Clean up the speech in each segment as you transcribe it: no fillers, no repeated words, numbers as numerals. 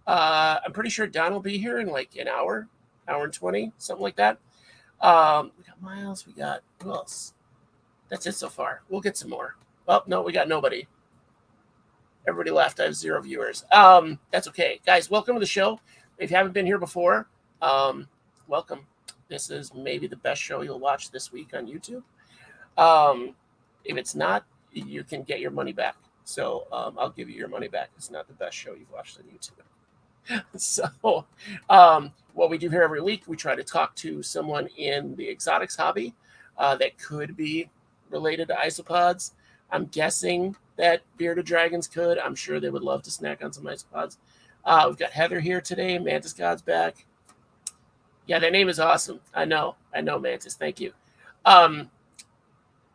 I'm pretty sure Don will be here in like an hour and 20, something like that. We got Miles. We got who else? That's it so far. We'll get some more. Oh no, we got nobody. Everybody left. I have 0 viewers. That's okay, guys. Welcome to the show. If you haven't been here before, welcome. This is maybe the best show you'll watch this week on YouTube. Um, if it's not, you can get your money back. So I'll give you your money back. It's not the best show you've watched on YouTube. So, what we do here every week, we try to talk to someone in the exotics hobby that could be related to isopods. I'm guessing that bearded dragons could. I'm sure they would love to snack on some isopods. We've got Heather here today. Mantis God's back. Yeah, their name is awesome. I know, Mantis. Thank you. Um,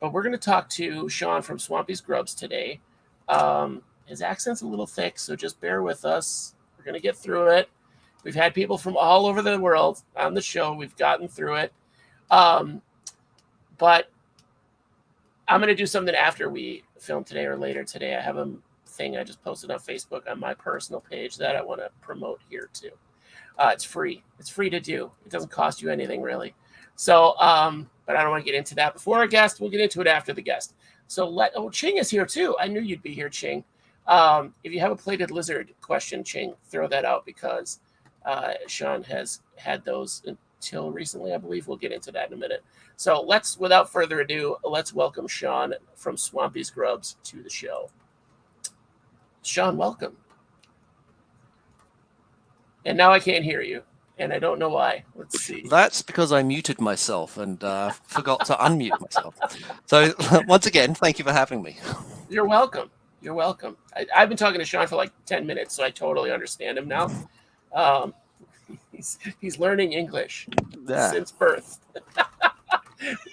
but we're going to talk to Sean from Swampys Grubs today. His accent's a little thick, so just bear with us. We're going to get through it. We've had people from all over the world on the show. We've gotten through it. Um, but I'm going to do something after we film today or later today. I have a thing I just posted on Facebook on my personal page that I want to promote here too. It's free. It's free to do. It doesn't cost you anything really. So, but I don't want to get into that before our guest. We'll get into it after the guest. So Ching is here too. I knew you'd be here, Ching. If you have a plated lizard question, Ching, throw that out because Sean has had those until recently, I believe. We'll get into that in a minute. So without further ado, let's welcome Sean from Swampys Grubs to the show. Sean, welcome. And now I can't hear you, and I don't know why. Let's see. That's because I muted myself and forgot to unmute myself. So once again, thank you for having me. You're welcome. You're welcome. I've been talking to Sean for like 10 minutes, so I totally understand him now. He's learning English since birth.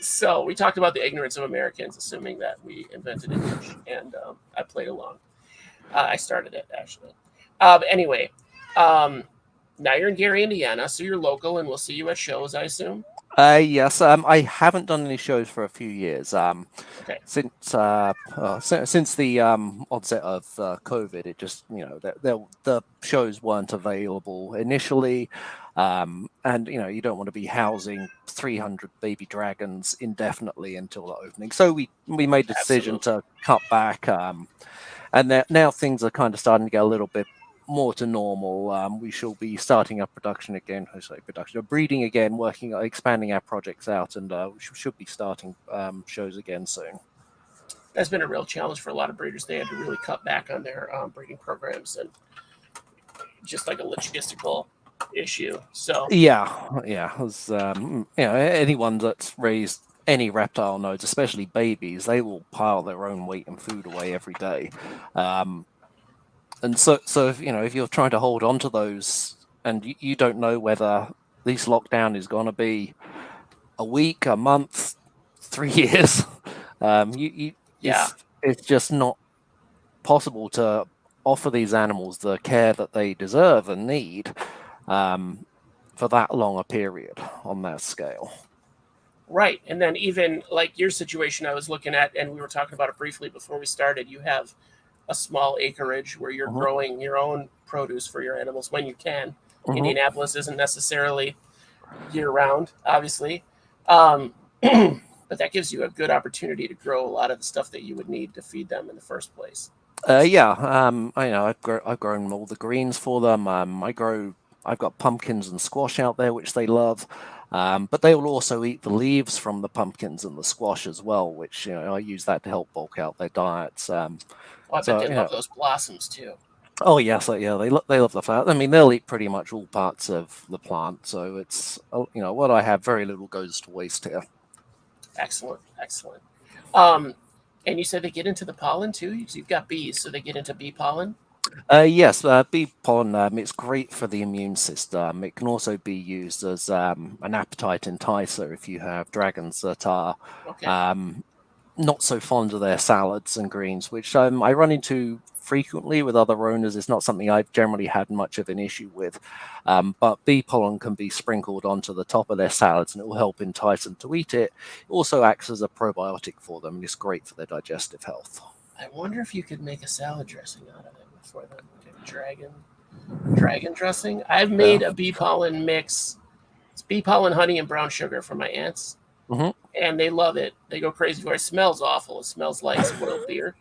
So we talked about the ignorance of Americans, assuming that we invented English, and I played along. I started it, actually. Anyway, now you're in Gary, Indiana, so you're local, and we'll see you at shows, I assume. Yes, I haven't done any shows for a few years. Okay. Since the onset of COVID, it just the shows weren't available initially, and you don't want to be housing 300 baby dragons indefinitely until the opening. So we made the decision to cut back, and now things are kind of starting to get a little bit more to normal. We shall be starting up production again, breeding again, expanding our projects out, and we should be starting shows again soon. That's been a real challenge for a lot of breeders. They had to really cut back on their breeding programs, and just like a logistical issue. So yeah, as, anyone that's raised any reptile knows, especially babies, they will pile their own weight and food away every day. And so if you're trying to hold on to those and you don't know whether this lockdown is going to be a week, a month, 3 years, it's just not possible to offer these animals the care that they deserve and need for that long a period on that scale. Right. And then even like your situation I was looking at, and we were talking about it briefly before we started, you have a small acreage where you're growing your own produce for your animals when you can. Indianapolis isn't necessarily year round, obviously. But that gives you a good opportunity to grow a lot of the stuff that you would need to feed them in the first place. I've grown all the greens for them. I've got pumpkins and squash out there, which they love. But they will also eat the leaves from the pumpkins and the squash as well, which I use that to help bulk out their diets. I bet they love those blossoms too. Oh yes, they love the flower. I mean, they'll eat pretty much all parts of the plant, so it's what I have, very little goes to waste here. Excellent. And you said they get into the pollen too. You've got bees, so they get into bee pollen. Yes, bee pollen. It's great for the immune system. It can also be used as an appetite enticer if you have dragons that are not so fond of their salads and greens, which I run into frequently with other owners. It's not something I've generally had much of an issue with, but bee pollen can be sprinkled onto the top of their salads and it will help entice them to eat it. It also acts as a probiotic for them and it's great for their digestive health. I wonder if you could make a salad dressing out of it for them, like a dragon dragon dressing. I've Yeah. made a bee pollen mix. It's bee pollen, honey, and brown sugar for my aunts, Hmm. and they love it. They go crazy for it. It smells awful. It smells like spoiled beer,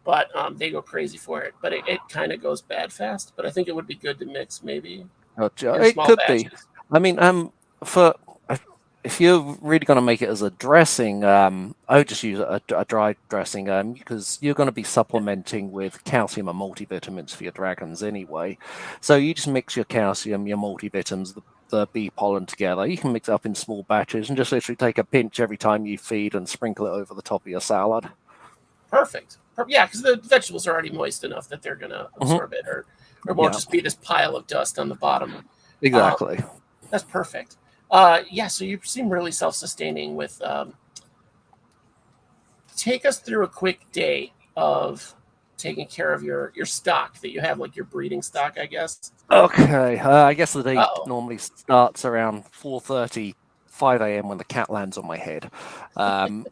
but they go crazy for it. But it kind of goes bad fast. But I think it would be good to mix maybe Gotcha. in It small could be. batches. I mean, for if you're really going to make it as a dressing, I would just use a dry dressing, because you're going to be supplementing with calcium and multivitamins for your dragons anyway. So you just mix your calcium, your multivitamins, the bee pollen together. You can mix it up in small batches and just literally take a pinch every time you feed and sprinkle it over the top of your salad. Perfect. Yeah, because the vegetables are already moist enough that they're gonna Hmm. absorb it, or won't Yeah, just be this pile of dust on the bottom. Um, exactly. that's perfect. Yeah, so you seem really self-sustaining with. Take us through a quick day of taking care of your stock that you have, like your breeding stock, I guess. Okay, I guess the day Oh, normally starts around 4:30, 5 a.m. when the cat lands on my head. Um,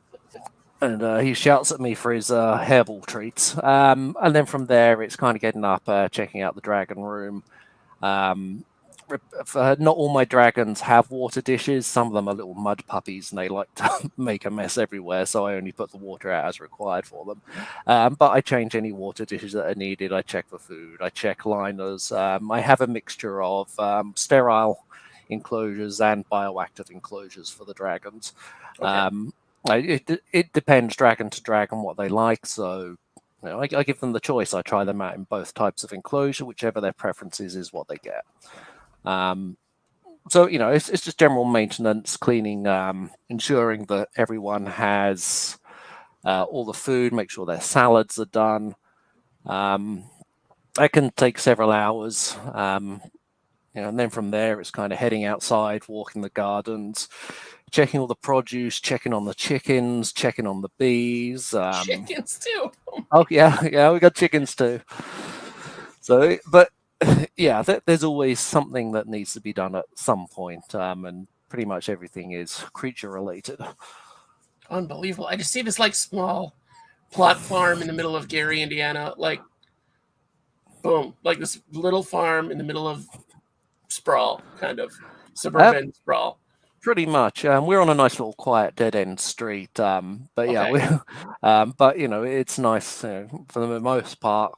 and he shouts at me for his hairball treats. And then from there, it's kind of getting up, checking out the dragon room. Um, not all my dragons have water dishes. Some of them are little mud puppies, and they like to make a mess everywhere. So I only put the water out as required for them. But I change any water dishes that are needed. I check for food. I check liners. I have a mixture of sterile enclosures and bioactive enclosures for the dragons. okay. It depends dragon to dragon what they like. So I give them the choice. I try them out in both types of enclosure, whichever their preference is what they get. Um, so it's just general maintenance, cleaning, ensuring that everyone has all the food, make sure their salads are done. Um, that can take several hours. And then from there, it's kind of heading outside, walking the gardens, checking all the produce, checking on the chickens, checking on the bees. Chickens too. Oh yeah, yeah, we got chickens too. So, but yeah, there's always something that needs to be done at some point, and pretty much everything is creature related. Unbelievable. I just see this like small plot farm in the middle of Gary, Indiana. Like, boom, like this little farm in the middle of sprawl, kind of Uh, suburban sprawl. Pretty much. We're on a nice little quiet dead end street. But yeah, Okay, but it's nice for the most part,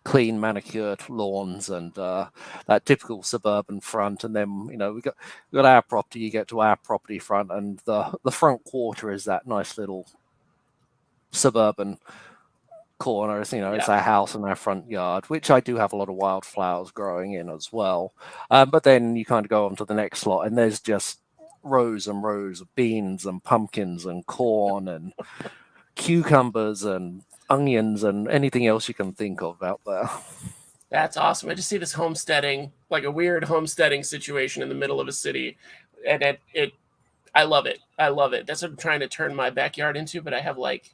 clean, manicured lawns and that typical suburban front. And then we got our property. You get to our property front, and the front quarter is that nice little suburban corner. It's yeah, our house and our front yard, which I do have a lot of wildflowers growing in as well. But then you kind of go on to the next lot, and there's just rows and rows of beans and pumpkins and corn and cucumbers and onions and anything else you can think of out there. that's awesome. I just see this homesteading, like a weird homesteading situation in the middle of a city, and I love it. I love it. That's what I'm trying to turn my backyard into, but I have like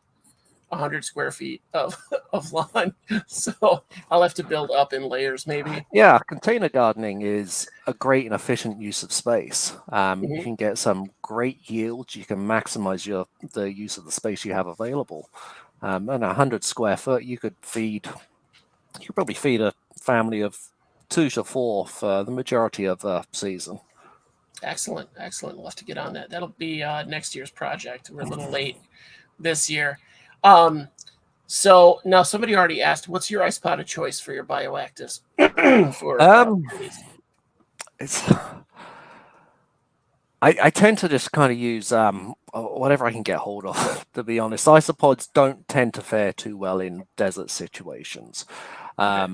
100 square feet of of lawn, so I'll have to build up in layers, maybe. Yeah, container gardening is a great and efficient use of space. You Hmm. can get some great yields. You can maximize the use of the space you have available. And 100 square foot, you could probably feed a family of 2 to 4 for the majority of the season. Excellent, excellent. We'll have to get on that. That'll be next year's project. We're a little late this year. Um, so now somebody already asked, what's your ice pot of choice for your bioactives for Um, beardies? it's I tend to just kind of use whatever I can get hold of. To be honest, isopods don't tend to fare too well in desert situations. Okay,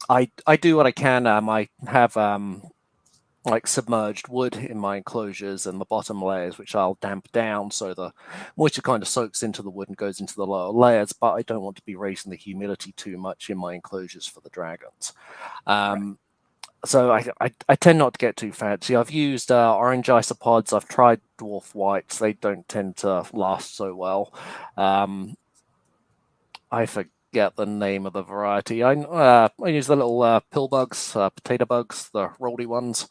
I do what I can. I have like submerged wood in my enclosures and the bottom layers, which I'll damp down so the moisture kind of soaks into the wood and goes into the lower layers. But I don't want to be raising the humidity too much in my enclosures for the dragons. right. So I tend not to get too fancy. I've used orange isopods. I've tried dwarf whites. They don't tend to last so well. Um, I forget the name of the variety. I use the little pill bugs, potato bugs, the rolly ones.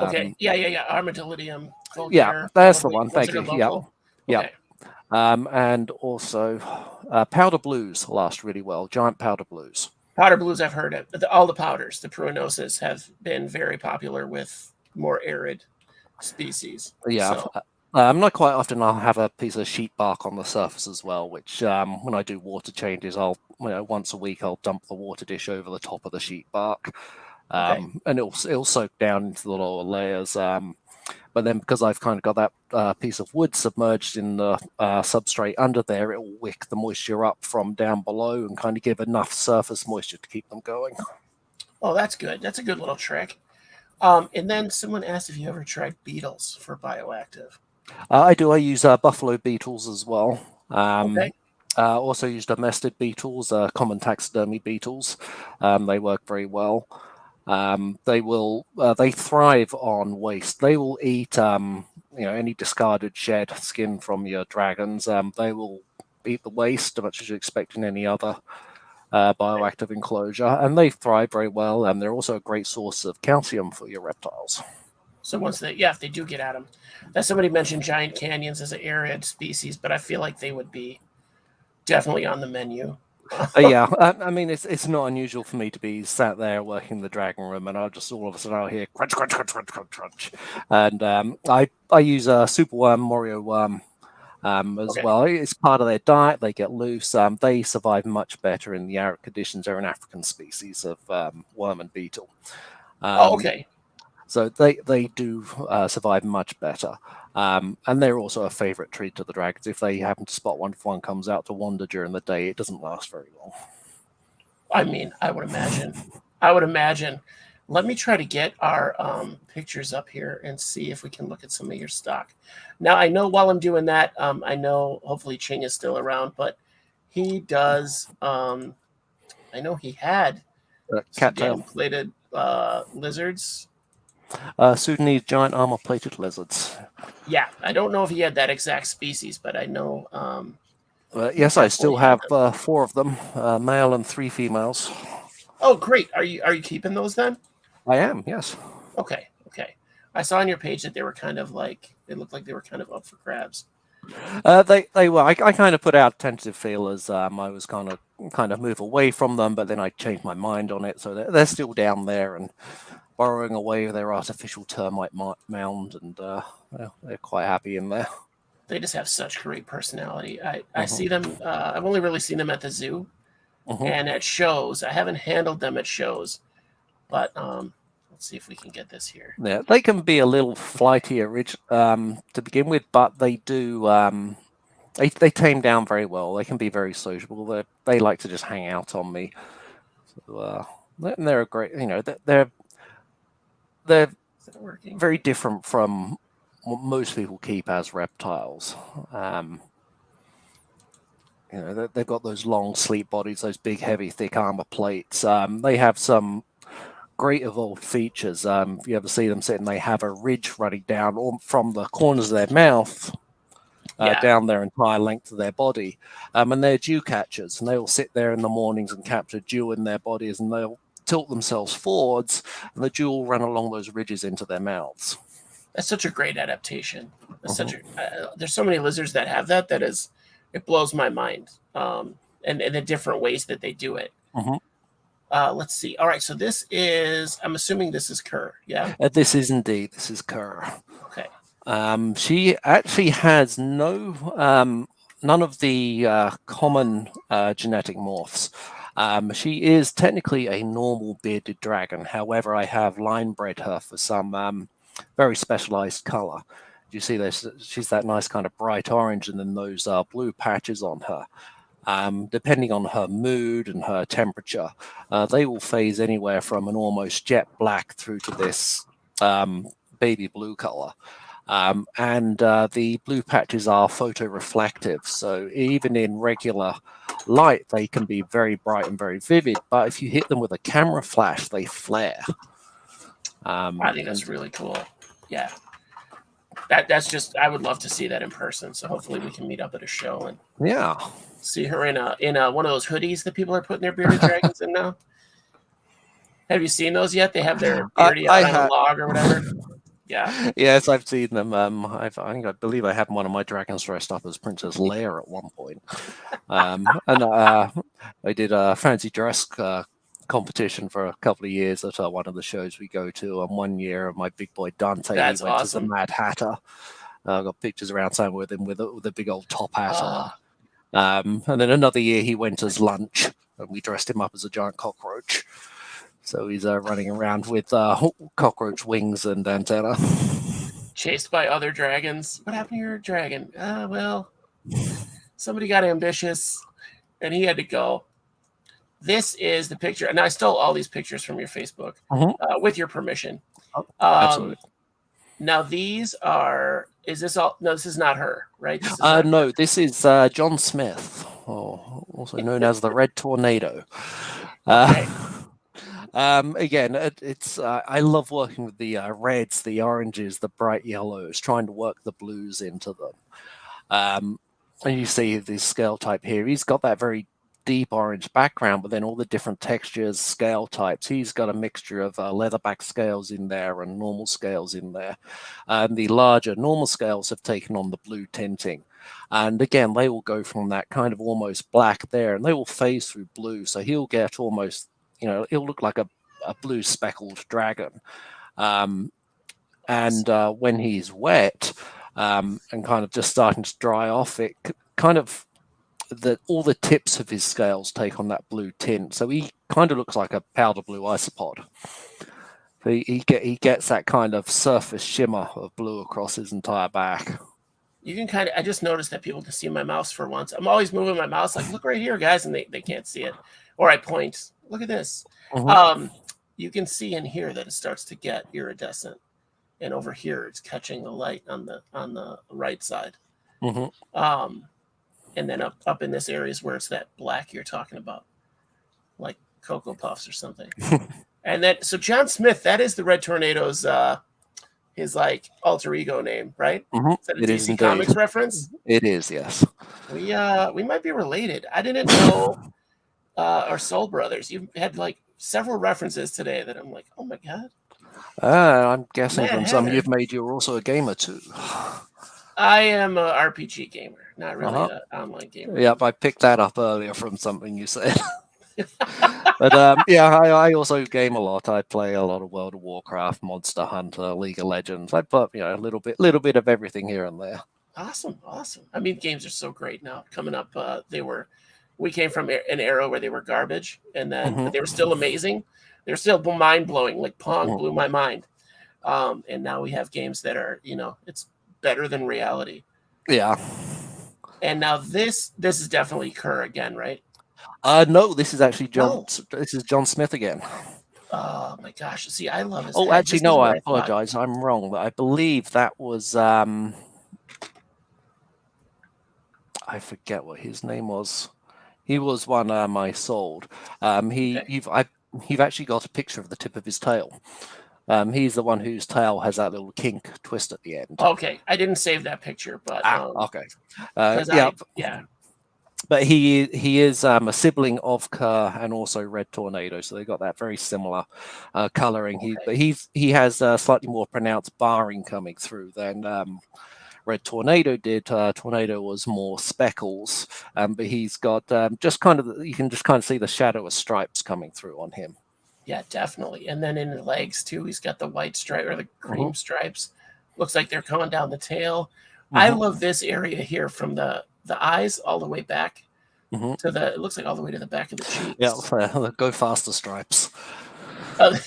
Okay, Um, yeah, yeah, yeah. Armadillidium yeah, vulgare, that's the probably one. ones Thank that are you. Yeah, local. yeah. Okay, And also powder blues last really well. Giant powder blues. Powder blues, I've heard it. All the powders, the pruinosis, have been very popular with more arid species. Yeah. So Not quite often I'll have a piece of sheet bark on the surface as well, which when I do water changes, I'll once a week I'll dump the water dish over the top of the sheet bark, okay, and it'll soak down into the lower layers. But then because I've kind of got that piece of wood submerged in the substrate under there, it will wick the moisture up from down below and kind of give enough surface moisture to keep them going. oh that's good. That's a good little trick. And then someone asked if you ever tried beetles for bioactive. I do. I use buffalo beetles as well. Okay, Also use domestic beetles, common taxidermy beetles. They work very well. They thrive on waste. They will eat any discarded shed skin from your dragons. They will eat the waste as much as you expect in any other bioactive enclosure, and they thrive very well. And they're also a great source of calcium for your reptiles. so once they, yeah, if they do get at them, that somebody mentioned giant canyons as an arid species, but I feel like they would be definitely on the menu. Yeah, I mean it's not unusual for me to be sat there working the dragon room, and I'll just all of a sudden I'll hear crunch, crunch, crunch, crunch, crunch, crunch, and I use a superworm, Morio worm, as Okay. well. It's part of their diet. They get loose. They survive much better in the arid conditions. They're an African species of worm and beetle. Oh, Um, okay. so they do survive much better. And they're also a favorite treat to the dragons. If they happen to spot one, if one comes out to wander during the day, it doesn't last very long. I mean, I would imagine. I would imagine. Let me try to get our pictures up here and see if we can look at some of your stock. Now, I know while I'm doing that, I know hopefully Ching is still around, but he does. I know he had Cattail. Sudan plated lizards. Sudanese giant armor-plated lizards. Yeah, I don't know if he had that exact species, but I know. Yes, I still definitely had have 4 of them, male and 3 females. Oh, great! Are you keeping those then? I am, yes. Okay, okay. I saw on your page that they were kind of like it looked like they were kind of up for grabs. They were. I kind of put out tentative feelers. I was kind of move away from them, but then I changed my mind on it. So they're still down there and burrowing away with their artificial termite mound, and they're quite happy in there. They just have such great personality. I Mhm. see them. I've only really seen them at the zoo and at shows. I haven't handled them at shows, but let's see if we can get this here. Yeah, they can be a little flighty to begin with, but they do. They tame down very well. They can be very sociable. They like to just hang out on me. So, they're a great. They're Is that working? very different from what most people keep as reptiles. They've got those long sleep bodies, those big, heavy, thick armor plates. They have some great evolved features. If you ever see them sitting, they have a ridge running down from the corners of their mouth Yeah, down their entire length of their body. And they're dew catchers, and they will sit there in the mornings and capture dew in their bodies, and they'll tilt themselves forwards, and the dew will run along those ridges into their mouths. that's such a great adaptation. That's such a. There's so many lizards that have that. It blows my mind. And the different ways that they do it. Mhm. Let's see. All right, so this is. I'm assuming this is Kerr. Yeah. This is Kerr. Okay. She actually has none of the common genetic morphs. She is technically a normal bearded dragon. However, I have line bred her for some very specialized color. You see this? She's that nice kind of bright orange, and then those blue patches on her. Depending on her mood and her temperature, they will phase anywhere from an almost jet black through to this baby blue color. And the blue patches are photoreflective, so even in regular light, they can be very bright and very vivid. But if you hit them with a camera flash, they flare. I think that's really cool. Yeah. That's just. I would love to see that in person. So hopefully we can meet up at a show and yeah, see her in a one of those hoodies that people are putting their bearded dragons in now. Have you seen those yet? They have their beardy out on a log or whatever. Yeah. Yes, I've seen them. I believe I had one of my dragons dressed up as Princess Leia at one point. And I did a fancy dress competition for a couple of years at one of the shows we go to. And one year, my big boy Dante, That's he went as the awesome. Mad Hatter. I got pictures around somewhere with him with a big old top hat on. Ah, And then another year he went as Lunch, and we dressed him up as a giant cockroach. So he's running around with cockroach wings and antenna. chased by other dragons. What happened to your dragon? Well, somebody got ambitious and he had to go. This is the picture, and I stole all these pictures from your Facebook with your permission. Absolutely. Now these are. Is this all? No, this is not her, right? This is not No, this is John Smith, also known as the Red Tornado. Okay. Again, it's I love working with the reds, the oranges, the bright yellows, trying to work the blues into them. And you see this scale type here. He's got that very deep orange background, but then all the different textures, scale types. He's got a mixture of leatherback scales in there and normal scales in there. And the larger normal scales have taken on the blue tinting. And again, they will go from that kind of almost black there, and they will phase through blue. So he'll get almost, he'll look like a blue speckled dragon. And when he's wet and kind of just starting to dry off, it kind of all the tips of his scales take on that blue tint, so he kind of looks like a powder blue isopod. So he gets that kind of surface shimmer of blue across his entire back. You can kind of. I just noticed that people can see my mouse for once. I'm always moving my mouse, like look right here, guys, and they can't see it. Or I point. Look at this. You can see in here that it starts to get iridescent, and over here it's catching the light on the right side. And then up in this area is where it's that black you're talking about, like Cocoa Puffs or something. And then, so John Smith, that is the Red Tornado's his like alter ego name, right? Is that a DC Comics reference? It is, yes. We might be related. I didn't know our Soul Brothers. You've had like several references today that I'm like, oh my god. I'm guessing from some you've made, you're also a gamer too. I am an RPG gamer, not really an online gamer. Yep, I picked that up earlier from something you said. But yeah, I also game a lot. I play a lot of World of Warcraft, Monster Hunter, League of Legends. I put a little bit of everything here and there. Awesome. I mean, games are so great now. Coming up, we came from an era where they were garbage, and then they were still amazing. They're still mind blowing. Like Pong blew my mind, and now we have games that are it's better than reality. Yeah. And now this is definitely Kerr again, right? No, this is actually John. No. This is John Smith again. Oh my gosh! See, I love his. Oh, head. Actually, no. I apologize. I'm wrong. But I believe that was. I forget what his name was. He was one I sold. You've actually got a picture of the tip of his tail. He's the one whose tail has that little kink twist at the end. Okay, I didn't save that picture, but okay. Yeah. But he is a sibling of Kerr and also Red Tornado, so they got that very similar coloring. But he has a slightly more pronounced barring coming through than Red Tornado did. Tornado was more speckles, but he's got just kind of, you can just kind of see the shadow of stripes coming through on him. Yeah, definitely. And then in the legs too, he's got the white stripe or the cream stripes. Looks like they're coming down the tail. I love this area here from the eyes all the way back to it looks like all the way to the back of the cheeks. Yeah, go faster stripes. But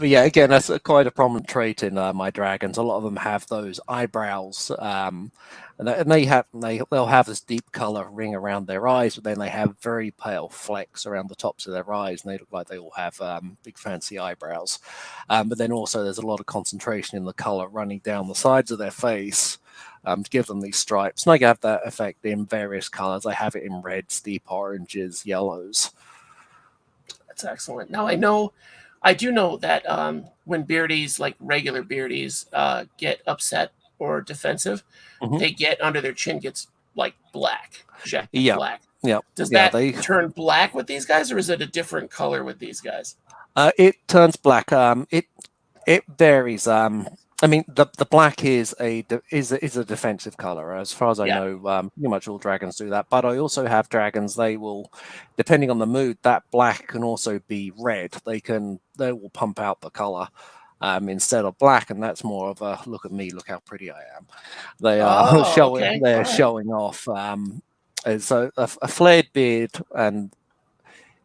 yeah, again, that's quite a prominent trait in my dragons. A lot of them have those eyebrows, and they'll have this deep color ring around their eyes, but then they have very pale flecks around the tops of their eyes, and they look like they all have big fancy eyebrows. But then also there's a lot of concentration in the color running down the sides of their face to give them these stripes. And I have that effect in various colors. I have it in reds, deep oranges, yellows. That's excellent. Now I do know that when beardies, like regular beardies, get upset or defensive, they get under their chin gets like black. Black. Yeah. Does that turn black with these guys, or is it a different color with these guys? It turns black. It varies. I mean, the black is a defensive color, as far as I Yeah. know. Pretty much all dragons do that. But I also have dragons. They will, depending on the mood, that black can also be red. They will pump out the color instead of black, and that's more of a look at me, look how pretty I am. They are Oh, okay. All they're right. showing off. And so a flared beard and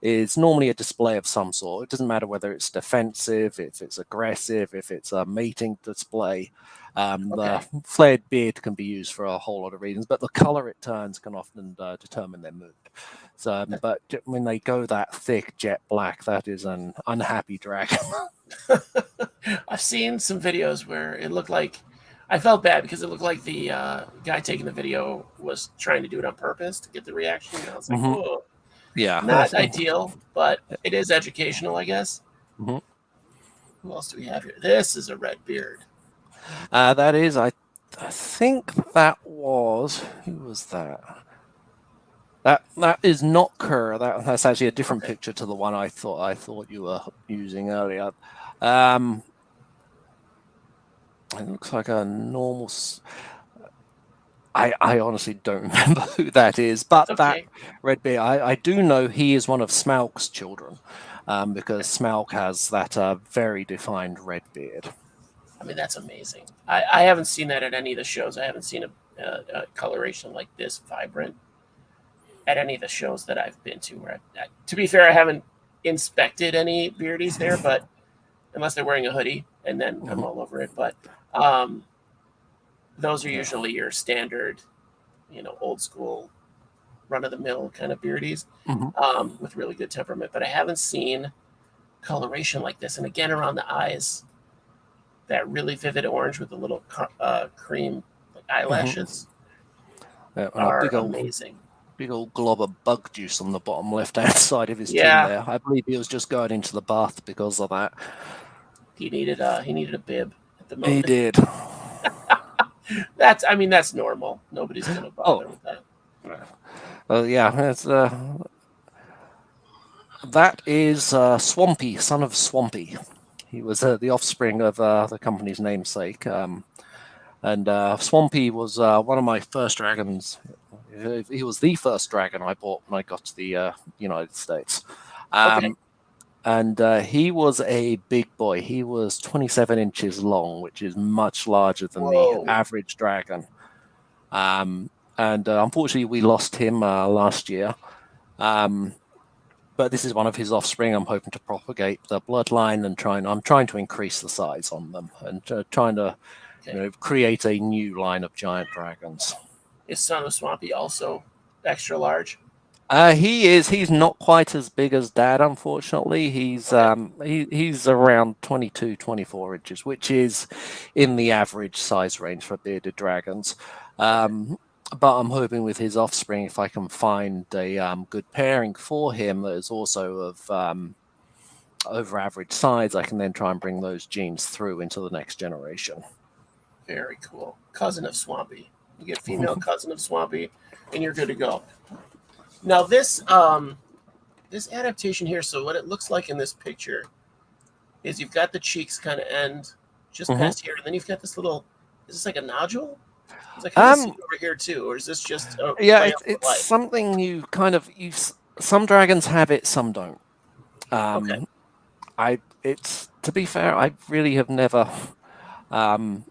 is normally a display of some sort. It doesn't matter whether it's defensive, if it's aggressive, if it's a mating display. The Okay. flared beard can be used for a whole lot of reasons, but the color it turns can often determine their mood. So, but when they go that thick jet black, that is an unhappy dragon. I've seen some videos where it looked like I felt bad because it looked like the guy taking the video was trying to do it on purpose to get the reaction. And I was like, Hmm. oh, Yeah. not ideal, but it is educational, I guess. Mhm. Who else do we have here? This is a red beard. That is, I think that was who was that? That is not Kerr. That's actually a different Okay. picture to the one I thought you were using earlier. Um, it looks like a normal. I honestly don't remember who that is, That's but that okay. red beard, I do know he is one of Smaug's children, because Smaug has that very defined red beard. I mean, that's amazing. I haven't seen that at any of the shows. I haven't seen a coloration like this vibrant at any of the shows that I've been to. To be fair, I haven't inspected any beardies there, but unless they're wearing a hoodie, and then I'm Mhm. all over it. But um, those are Yeah. usually your standard, old school, run of the mill kind of beardies Mhm. with really good temperament. But I haven't seen coloration like this, and again around the eyes, that really vivid orange with the little cream like Mhm. eyelashes Yeah, and a are amazing. big old glob of bug juice on the bottom left hand side of his chin Yeah, there. I believe he was just going into the bath because of that. he needed a bib at the He moment. did. That's normal. Nobody's gonna Oh, bother with that. well, yeah. That is Swampy, son of Swampy. He was the offspring of the company's namesake. And Swampy was one of my first dragons. He was the first dragon I bought when I got to the United States. Okay. Um, and he was a big boy. He was 27 inches long, which is much larger than the Whoa. average dragon. Um, and unfortunately, we lost him last year. Um, but this is one of his offspring. I'm hoping to propagate the bloodline and I'm trying to increase the size on them and trying to Okay. create a new line of giant dragons. Is Son of Swampy also extra large? He's not quite as big as Dad, unfortunately. Okay. He's around 22, 24 inches, which is in the average size range for bearded dragons. Okay. But I'm hoping with his offspring, if I can find a good pairing for him that is also of over average size, I can then try and bring those genes through into the next generation. Very cool. Cousin of Swampy. You get female cousin of Swampy, and you're good to go. Now this adaptation here. So what it looks like in this picture is you've got the cheeks kind of end just Hmm. past here, and then you've got this little. Is this like a nodule? Because I kind of see Um, it over here too, or is this just a yeah, lamp for it's light? something some dragons have it, some don't. Okay. Um, it's to be fair, I really have never um,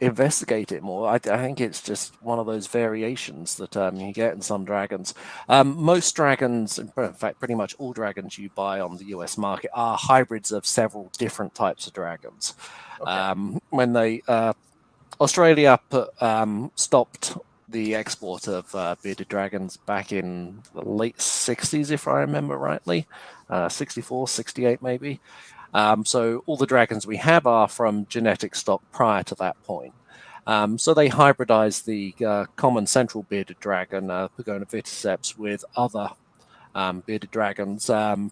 investigate it more. I think it's just one of those variations that you get in some dragons. Most dragons, in fact, pretty much all dragons you buy on the US market are hybrids of several different types of dragons. Okay. When they Australia stopped the export of bearded dragons back in the late 60s, if I remember rightly, 64, 68 maybe. So all the dragons we have are from genetic stock prior to that point. So they hybridized the common central bearded dragon, Pagona viticeps, with other bearded dragons,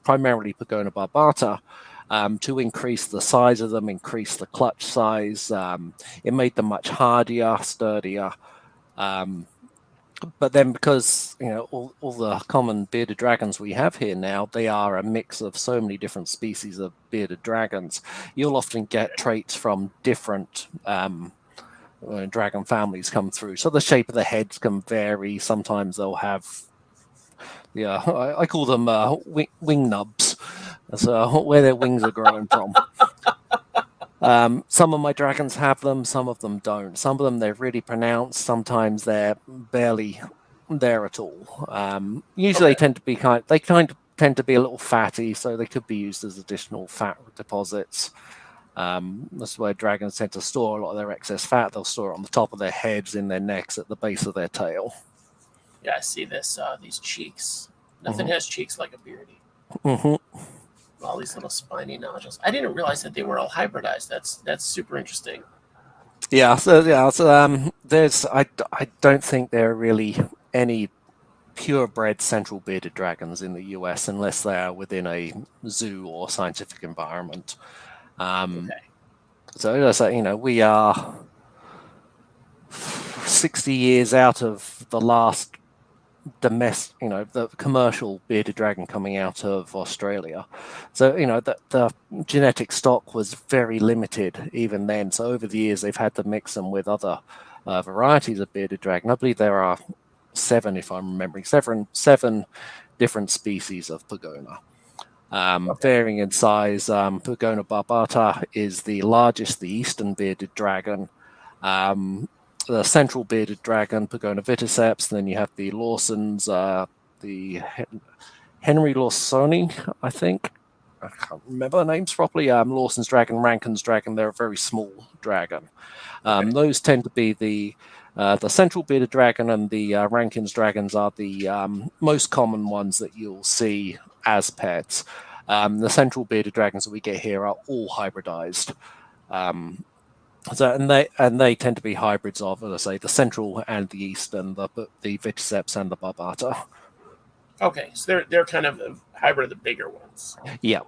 primarily Pagona barbata, to increase the size of them, increase the clutch size. It made them much hardier, sturdier. Um, But then, because all the common bearded dragons we have here now, they are a mix of so many different species of bearded dragons. You'll often get traits from different dragon families come through. So the shape of the heads can vary. Sometimes they'll have, I call them wing nubs. That's where their wings are growing from. Some of my dragons have them, some of them don't. Some of them they're really pronounced. Sometimes they're barely there at all. Usually they tend to be tend to be a little fatty, so they could be used as additional fat deposits. That's where dragons tend to store a lot of their excess fat. They'll store it on the top of their heads, in their necks, at the base of their tail. Yeah, I see this. These cheeks. Nothing has cheeks like a beardy. All these little spiny nodules. I didn't realize that they were all hybridized. That's super interesting. Yeah. There's I don't think there are really any purebred central bearded dragons in the US unless they are within a zoo or scientific environment. So as I say, we are 60 years out of the last domestic, the commercial bearded dragon coming out of Australia. So, the genetic stock was very limited even then. So over the years, they've had to mix them with other varieties of bearded dragon. I believe there are 7, if I'm remembering, seven different species of Pagona. Varying in size. Pagona barbata is the largest, the eastern bearded dragon. The central bearded dragon, Pagona viticeps. Then you have the Lawson's, the Henry Lawsoni, I think. I can't remember the names properly. Lawson's dragon, Rankin's dragon. They're a very small dragon. Those tend to be the central bearded dragon, and the Rankin's dragons are the most common ones that you'll see as pets. The central bearded dragons that we get here are all hybridized. And they tend to be hybrids of, as I say, the central and the eastern, the viticeps and the barbata. Okay, so they're kind of a hybrid of the bigger ones. Yeah.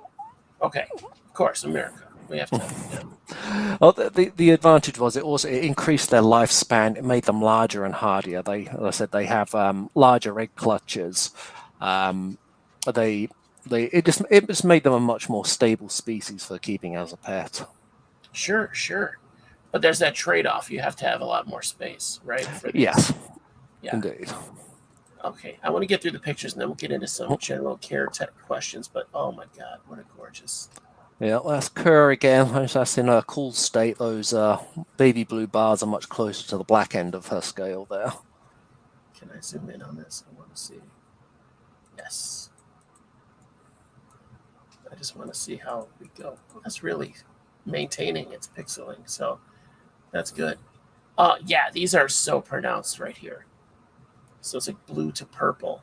Okay, of course, America. We have to. Yeah. Well, the advantage was it increased their lifespan. It made them larger and hardier. As I said, they have larger egg clutches. It just made them a much more stable species for keeping as a pet. Sure. But there's that trade-off. You have to have a lot more space, right? For these. Yes. Yeah. Indeed. Okay, I want to get through the pictures and then we'll get into some general care type questions. But oh my God, what a gorgeous! Yeah, that's Kerr again. That's in a cool state. Those baby blue bars are much closer to the black end of her scale there. Can I zoom in on this? I want to see. Yes. I just want to see how we go. That's really maintaining its pixeling, so that's good. Yeah, these are so pronounced right here. So it's like blue to purple.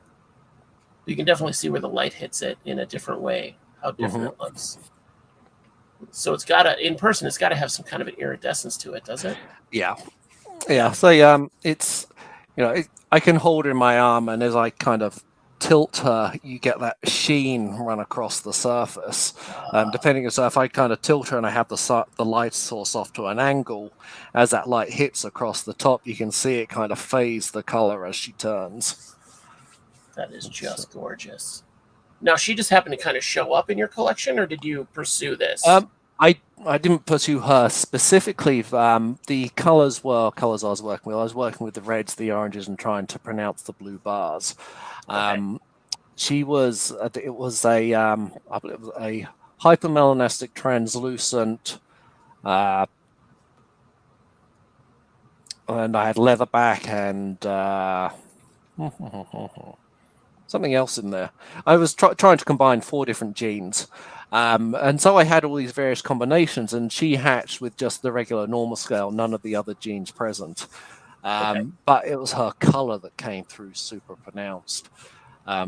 You can definitely see where the light hits it in a different way, how different it looks. So it's in person, it's got to have some kind of an iridescence to it, does it? Yeah. So it's I can hold her in my arm, and as I kind of tilt her, you get that sheen run across the surface. Depending on, so if I kind of tilt her and I have the light source off to an angle, as that light hits across the top, you can see it kind of phase the color as she turns. That is just gorgeous. Now, she just happened to kind of show up in your collection, or did you pursue this? I didn't pursue her specifically. The colors I was working with. I was working with the reds, the oranges, and trying to pronounce the blue bars. She was. It was a. I believe it was a hypermelanistic translucent. And I had leatherback and something else in there. I was trying to combine 4 different genes. And so I had all these various combinations, and she hatched with just the regular normal scale, none of the other genes present. But it was her color that came through super pronounced.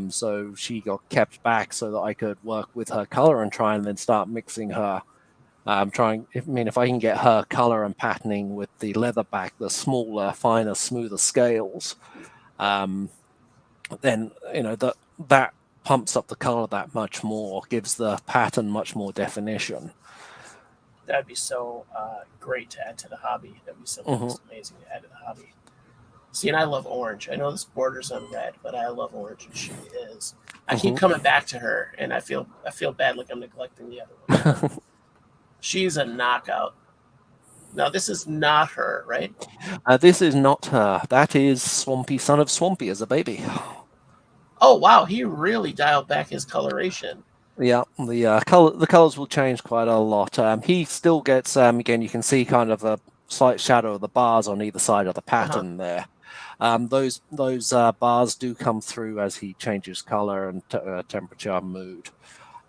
So she got kept back so that I could work with her color and try and then start mixing her. If I can get her color and patterning with the leatherback, the smaller, finer, smoother scales, then that pumps up the color that much more, gives the pattern much more definition. That'd be so great to add to the hobby. That'd be something just amazing to add to the hobby. See, and I love orange. I know this borders on red, but I love orange, and she is. I keep Mhm. coming back to her, and I feel bad like I'm neglecting the other ones. She's a knockout. Now this is not her, right? This is not her. That is Swampy, son of Swampy, as a baby. Oh wow, he really dialed back his coloration. Yeah, the colors will change quite a lot. He still gets again. You can see kind of a slight shadow of the bars on either side of the Uh-huh. pattern there. Those bars do come through as he changes color and temperature, mood.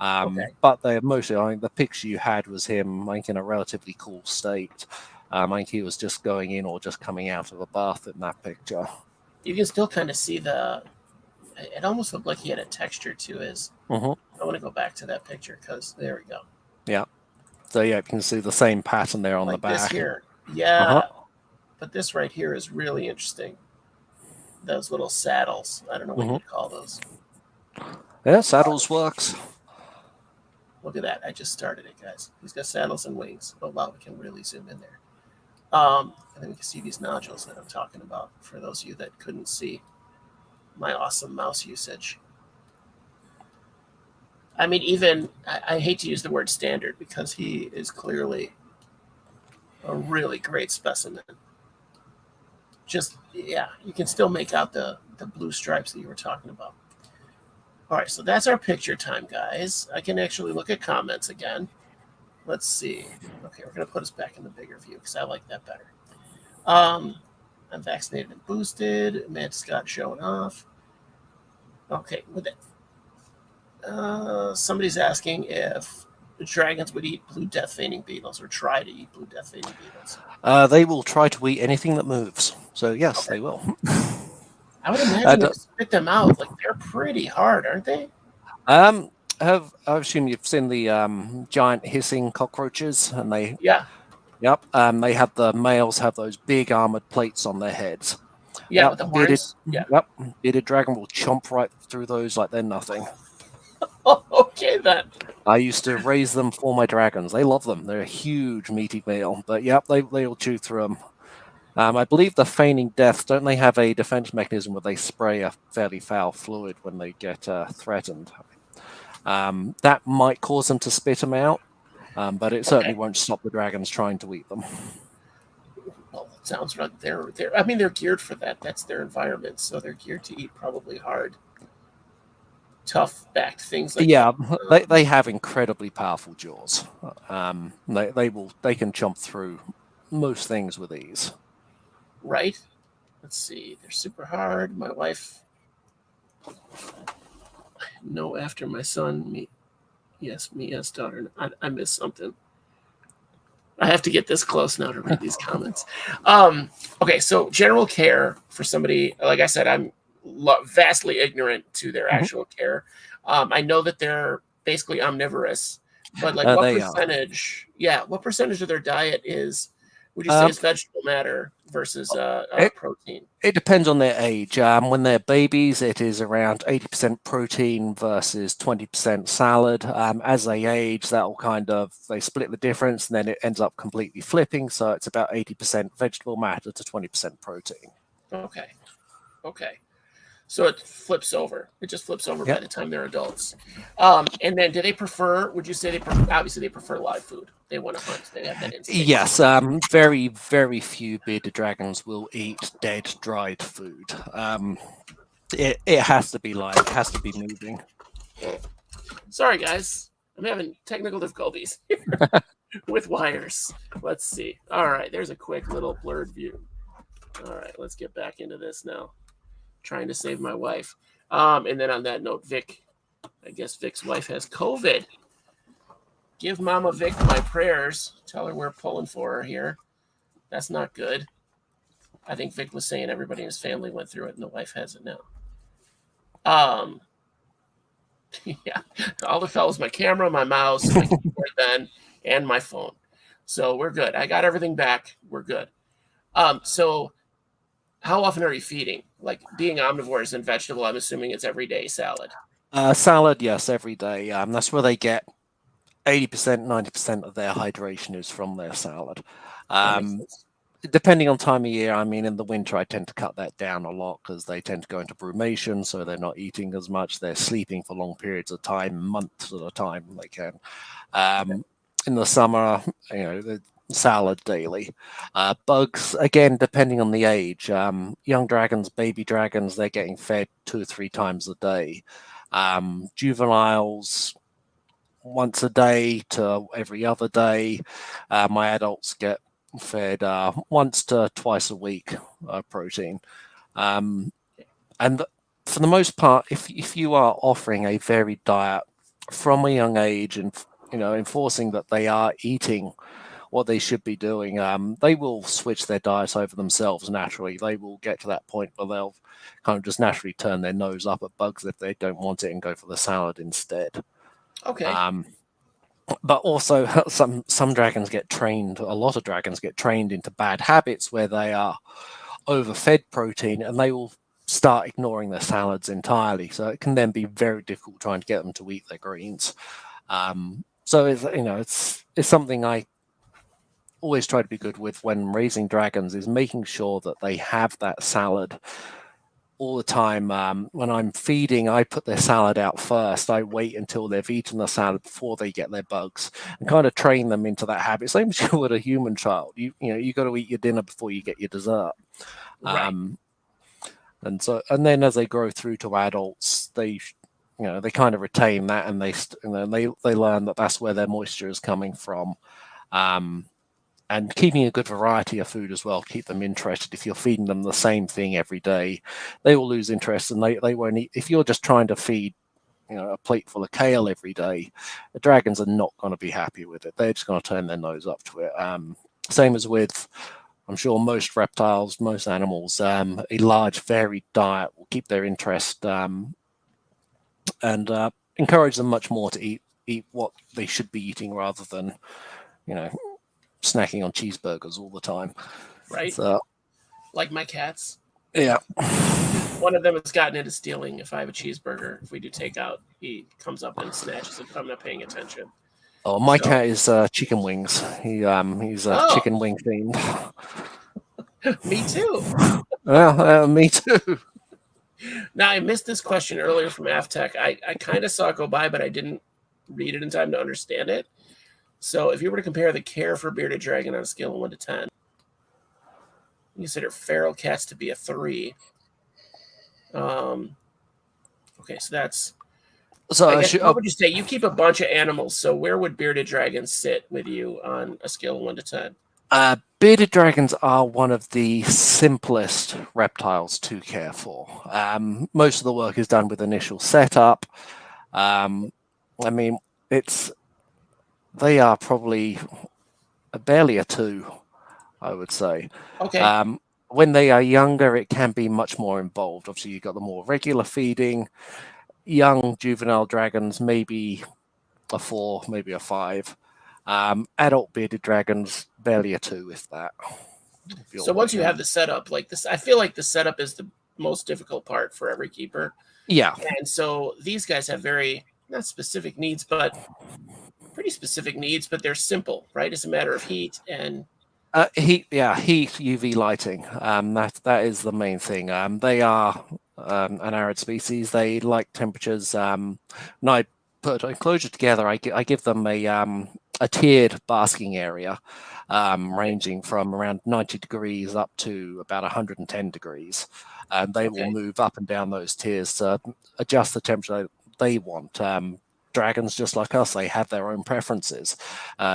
Okay. But they're mostly. I think the picture you had was him, I think, in a relatively cool state. I think he was just going in or just coming out of a bath in that picture. You can still kind of see the. It almost looked like he had a texture to his. Hmm. I want to go back to that picture because there we go. Yeah. So yeah, you can see the same pattern there on the Like this back. here. Uh-huh. Yeah. But this right here is really interesting. Those little saddles. I don't know what Hmm. you'd call those. Yeah, saddles works. Look at that. I just started it, guys. He's got saddles and wings. Oh, wow. We can really zoom in there. And then we can see these nodules that I'm talking about for those of you that couldn't see my awesome mouse usage. I mean, even, I hate to use the word standard because he is clearly a really great specimen. Just, yeah, you can still make out the blue stripes that you were talking about. All right, so that's our picture time, guys. I can actually look at comments again. Let's see. Okay, we're going to put us back in the bigger view because I like that better. I'm vaccinated and boosted. Amanda Scott showing off. Okay, with it. Somebody's asking if the dragons would eat blue death feigning beetles or try to eat blue death feigning beetles. They will try to eat anything that moves. So yes, Okay. they will. I would imagine And they spit them out. Like they're pretty hard, aren't they? um, I assume you've seen the giant hissing cockroaches, and they Yeah. yep, they have the males have those big armored plates on their heads. Yeah, Yep, with the horns. Yeah. yep, bearded dragon will chomp right through those like they're nothing. Oh, okay then. I used to raise them for my dragons. They love them. They're a huge meaty meal. But yep, they'll chew through them. I believe the feigning death, don't they have a defense mechanism where they spray a fairly foul fluid when they get threatened? That might cause them to spit them out, but it certainly Okay. won't stop the dragons trying to eat them. Well, it sounds right. They're. I mean, they're geared for that. That's their environment, so they're geared to eat probably hard, tough backed things like that. Yeah, they have incredibly powerful jaws. They can chomp through most things with ease. Right? Let's see. They're super hard. My wife. No, after my son. Me. Yes, me as daughter. I missed something. I have to get this close now to read these comments. Okay, so general care for somebody, like I said, I'm vastly ignorant to their Mhm. actual care. I know that they're basically omnivorous, but like what They are. percentage? Yeah, what percentage of their diet is? Would you say Um, is vegetable matter versus it, protein? it depends on their age. When they're babies, it is around 80% protein versus 20% salad. As they age, that'll they split the difference, and then it ends up completely flipping. So it's about 80% vegetable matter to 20% protein. Okay, okay. So it flips over. It just flips over by Yep. the time they're adults. And then, do they prefer? Would you say obviously they prefer live food? They want to hunt. They have that instinct. Yes. Very, very few bearded dragons will eat dead, dried food. It has to be live. It has to be moving. Sorry, guys. I'm having technical difficulties with wires. Let's see. All right, there's a quick little blurred view. All right, let's get back into this now. Trying to save my wife. And then on that note, Vic, I guess Vic's wife has COVID. Give Mama Vic my prayers. Tell her we're pulling for her here. That's not good. I think Vic was saying everybody in his family went through it and the wife has it now. Yeah, all the fellas, my camera, my mouse, my keyboard then, and my phone. So we're good. I got everything back. We're good. So how often are you feeding? Like being omnivores and vegetable, I'm assuming it's every day salad. Salad, yes, every day. That's where they get 80%, 90% of their hydration is from their salad. That makes Um, sense. depending on time of year, I mean, in the winter, I tend to cut that down a lot because they tend to go into brumation, so they're not eating as much. They're sleeping for long periods of time, months at a time. They can. In the summer, the salad daily. Bugs, again, depending on the age. Young dragons, baby dragons, they're getting fed 2 or 3 times a day. Juveniles, once a day to every other day. My adults get fed once to twice a week protein. And for the most part, if you are offering a varied diet from a young age and enforcing that they are eating what they should be doing, they will switch their diet over themselves naturally. They will get to that point where they'll kind of just naturally turn their nose up at bugs if they don't want it and go for the salad instead. Okay. But also some dragons get trained, a lot of dragons get trained into bad habits where they are overfed protein and they will start ignoring their salads entirely. So it can then be very difficult trying to get them to eat their greens. So it's something I always try to be good with when raising dragons, is making sure that they have that salad all the time. When I'm feeding, I put their salad out first. I wait until they've eaten the salad before they get their bugs, and kind of train them into that habit. Same as you would a human child. You got to eat your dinner before you get your dessert. Right. And then as they grow through to adults, they kind of retain that, and they learn that that's where their moisture is coming from. And keeping a good variety of food as well, keep them interested. If you're feeding them the same thing every day, they will lose interest and they won't eat. If you're just trying to feed a plate full of kale every day, the dragons are not going to be happy with it. They're just going to turn their nose up to it. Same as with, I'm sure, most reptiles, most animals, a large varied diet will keep their interest and encourage them much more to eat what they should be eating rather than snacking on cheeseburgers all the time. Right. So, like my cats. Yeah. One of them has gotten into stealing. If I have a cheeseburger, if we do takeout, he comes up and snatches it if I'm not paying attention. Oh, my cat is chicken wings. He's a chicken wing fiend. Me too. Well, me too. Now, I missed this question earlier from Aftech. I kind of saw it go by, but I didn't read it in time to understand it. So if you were to compare the care for a bearded dragon on a scale of 1 to 10, you consider feral cats to be a 3. Okay, so that's... So what would you say? You keep a bunch of animals, so where would bearded dragons sit with you on a scale of 1 to 10? Bearded dragons are one of the simplest reptiles to care for. Most of the work is done with initial setup. I mean, they are probably barely a 2, I would say. Okay. When they are younger, it can be much more involved. Obviously, you've got the more regular feeding. Young juvenile dragons, maybe a 4, maybe a 5. Adult bearded dragons, barely a 2, if that. So once you have the setup like this, I feel like the setup is the most difficult part for every keeper. Yeah. And so these guys have very, not specific needs, but pretty specific needs, but they're simple, right? It's a matter of heat and... heat, UV lighting. That is the main thing. They are an arid species. They like temperatures. When I put an enclosure together, I give them a tiered basking area, ranging from around 90 degrees up to about 110 degrees. And they will move up and down those tiers to adjust the temperature they want. Dragons, just like us, they have their own preferences.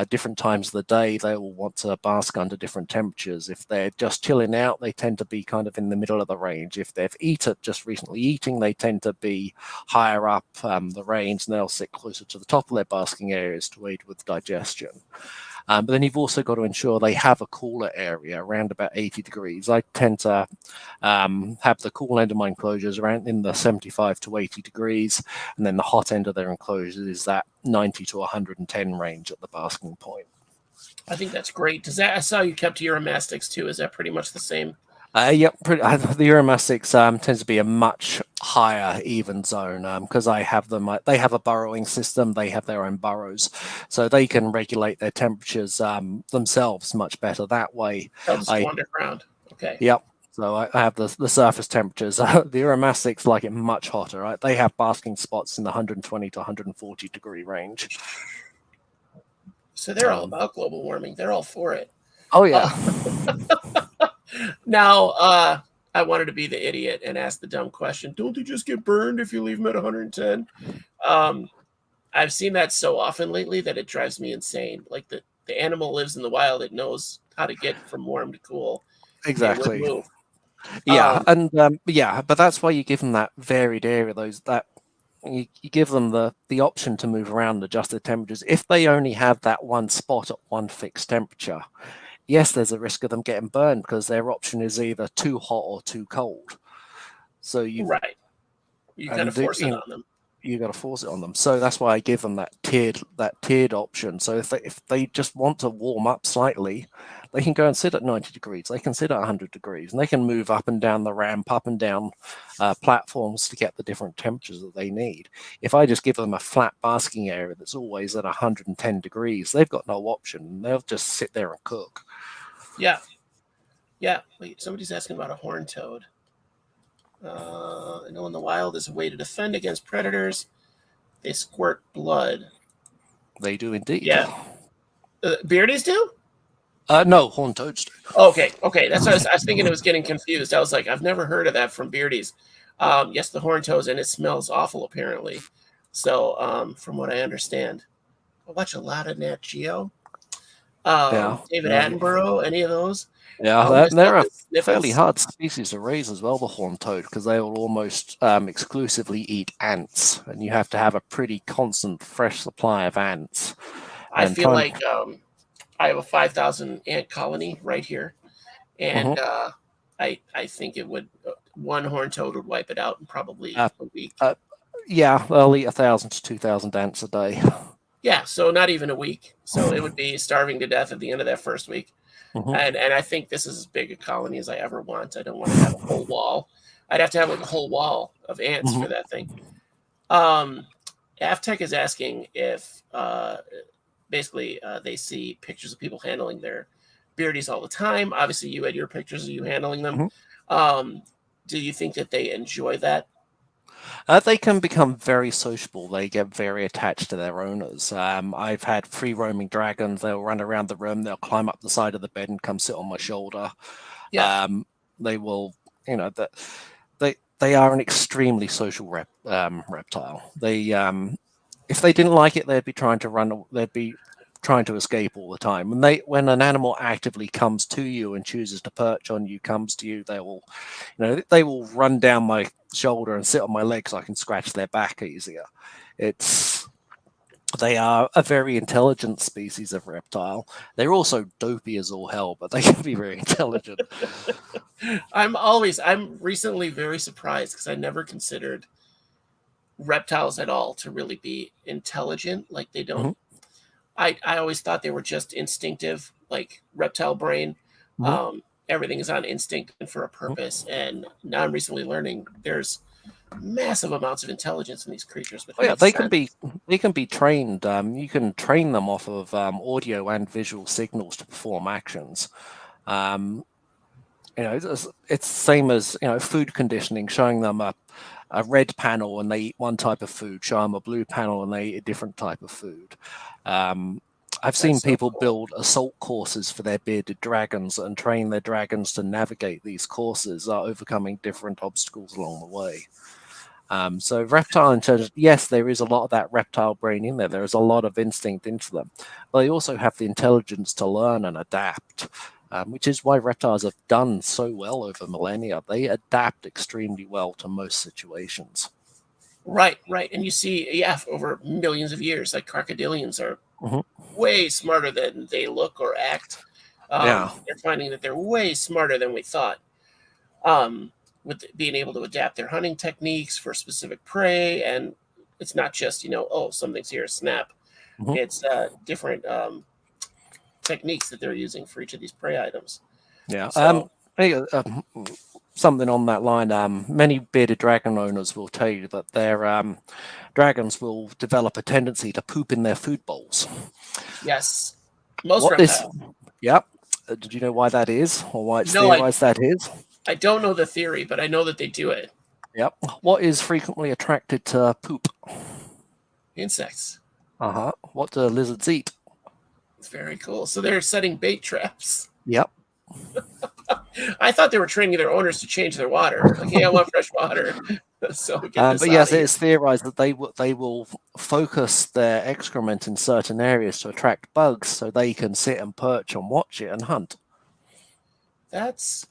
Different times of the day, they will want to bask under different temperatures. If they're just chilling out, they tend to be kind of in the middle of the range. If they've just recently eating, they tend to be higher up the range, and they'll sit closer to the top of their basking areas to aid with digestion. But then you've also got to ensure they have a cooler area around about 80 degrees. I tend to have the cool end of my enclosures around in the 75 to 80 degrees, and then the hot end of their enclosures is that 90 to 110 range at the basking point. I think that's great. I saw you kept Uromastics too. Is that pretty much the same? Yep. The Uromastics tends to be a much higher even zone because I have them. They have a burrowing system. They have their own burrows, so they can regulate their temperatures themselves much better that way. They'll just I go underground. Okay. Yep. So I have the surface temperatures. The Uromastics like it much hotter. Right? They have basking spots in the 120 to 140 degree range. So they're all about global warming. They're all for it. Oh yeah. Now, I wanted to be the idiot and ask the dumb question. Don't they just get burned if you leave them at 110? I've seen that so often lately that it drives me insane. Like the animal lives in the wild. It knows how to get from warm to cool. It would Exactly. move. Yeah, and yeah, but that's why you give them that varied area. Those that you give them the option to move around, adjust their temperatures. If they only have that one spot at one fixed temperature, yes, there's a risk of them getting burned because their option is either too hot or too cold. So you Right. You kind of force it on them. You got to force it on them. So that's why I give them that tiered option. So if they just want to warm up slightly, they can go and sit at 90 degrees. They can sit at 100 degrees, and they can move up and down the ramp, up and down platforms to get the different temperatures that they need. If I just give them a flat basking area that's always at 110 degrees, they've got no option. They'll just sit there and cook. Yeah. Yeah. Wait, somebody's asking about a horned toad. I know in the wild there's a way to defend against predators. They squirt blood. They do indeed. Yeah. Beardies do? No, horned toads do. Okay. That's what I was thinking. It was getting confused. I was like, I've never heard of that from beardies. Yes, the horned toads, and it smells awful apparently. So, from what I understand, I watch a lot of Nat Geo. David Attenborough, any of those? Yeah, they're a fairly hard species to raise as well, the horned toad, because they will almost exclusively eat ants, and you have to have a pretty constant, fresh supply of ants. I feel like I have a 5,000 ant colony right here, and I think it would one horned toad would wipe it out in probably a week. Yeah, they'll eat 1,000 to 2,000 ants a day. Yeah, so not even a week. So it would be starving to death at the end of that first week. And I think this is as big a colony as I ever want. I don't want to have a whole wall. I'd have to have like a whole wall of ants for that thing. Avtech is asking if basically they see pictures of people handling their beardies all the time. Obviously, you had your pictures of you handling them. Do you think that they enjoy that? They can become very sociable. They get very attached to their owners. I've had free roaming dragons. They'll run around the room. They'll climb up the side of the bed and come sit on my shoulder. Yeah. They will, they are an extremely social reptile. They, if they didn't like it, they'd be trying to run. They'd be trying to escape all the time. When an animal actively comes to you and chooses to perch on you, comes to you, they will run down my shoulder and sit on my leg so I can scratch their back easier. They are a very intelligent species of reptile. They're also dopey as all hell, but they can be very intelligent. I'm recently very surprised because I never considered reptiles at all to really be intelligent. Like they don't. I always thought they were just instinctive, like reptile brain. Everything is on instinct and for a purpose. And now I'm recently learning there's massive amounts of intelligence in these creatures. They can be trained. You can train them off of audio and visual signals to perform actions. It's the same as food conditioning, showing them a red panel and they eat one type of food, show them a blue panel and they eat a different type of food. I've seen people build assault courses for their bearded dragons and train their dragons to navigate these courses, overcoming different obstacles along the way. So reptile intelligence, yes, there is a lot of that reptile brain in there. There is a lot of instinct into them. But they also have the intelligence to learn and adapt, which is why reptiles have done so well over millennia. They adapt extremely well to most situations. Right. And you see, over millions of years, like crocodilians are way smarter than they look or act. They're finding that they're way smarter than we thought. With being able to adapt their hunting techniques for specific prey, and it's not just something's here, snap. It's different techniques that they're using for each of these prey items. Yeah. So Hey, something on that line. Many bearded dragon owners will tell you that their dragons will develop a tendency to poop in their food bowls. Yes, most What this? reptiles. Yep. Did you know why that is, or why it's No, theorized that is? I don't know the theory, but I know that they do it. Yep. What is frequently attracted to poop? Insects. What do lizards eat? It's very cool. So they're setting bait traps. Yep. I thought they were training their owners to change their water. Like, hey, I want fresh water. So get this But out yes, of it here. is theorized that they will focus their excrement in certain areas to attract bugs, so they can sit and perch and watch it and hunt. That's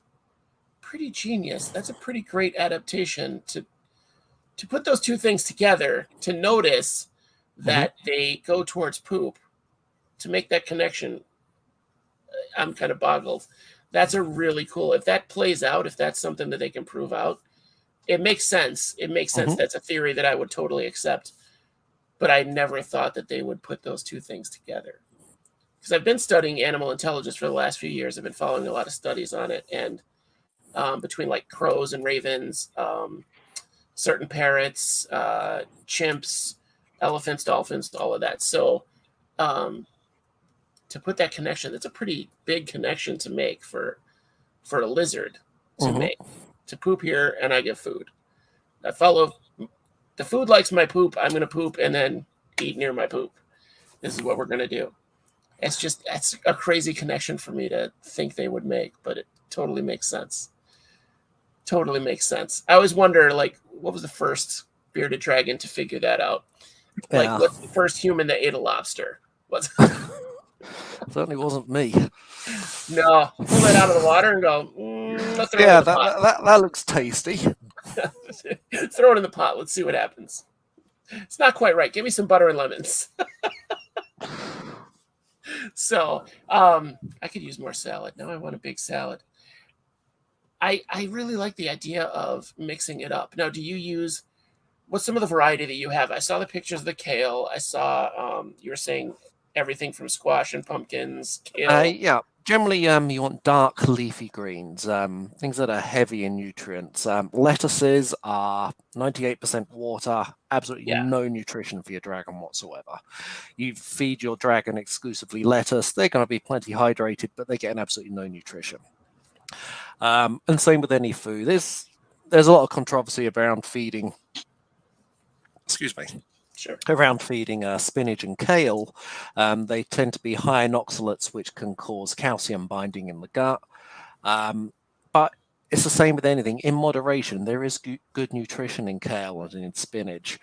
pretty genius. That's a pretty great adaptation to put those two things together, to notice that they go towards poop, to make that connection. I'm kind of boggled. That's a really cool. If that plays out, if that's something that they can prove out, it makes sense. It makes sense. That's a theory that I would totally accept. But I never thought that they would put those two things together. Because I've been studying animal intelligence for the last few years. I've been following a lot of studies on it, and between like crows and ravens, certain parrots, chimps, elephants, dolphins, all of that. So um, to put that connection, that's a pretty big connection to make for a lizard to make. To poop here and I get food. I follow the food likes my poop. I'm going to poop and then eat near my poop. This is what we're going to do. That's a crazy connection for me to think they would make, but it totally makes sense. Totally makes sense. I always wonder, like, what was the first bearded dragon to figure that out? Like, Yeah. what's the first human that ate a lobster? What's Certainly wasn't me. no, pull it out of the water and go. Let's throw it Yeah, in the pot. that looks tasty. Throw it in the pot. Let's see what happens. It's not quite right. Give me some butter and lemons. So I could use more salad. Now I want a big salad. I really like the idea of mixing it up. Now, do you use what's some of the variety that you have? I saw the pictures of the kale. I saw you were saying everything from squash and pumpkins, kale. Yeah. Generally, you want dark leafy greens, things that are heavy in nutrients. Lettuces are 98% water, absolutely Yeah, no nutrition for your dragon whatsoever. You feed your dragon exclusively lettuce, they're going to be plenty hydrated, but they get absolutely no nutrition. And same with any food. There's a lot of controversy around feeding. Excuse me. sure. Around feeding spinach and kale, they tend to be high in oxalates, which can cause calcium binding in the gut. But it's the same with anything. In moderation, there is good nutrition in kale and in spinach.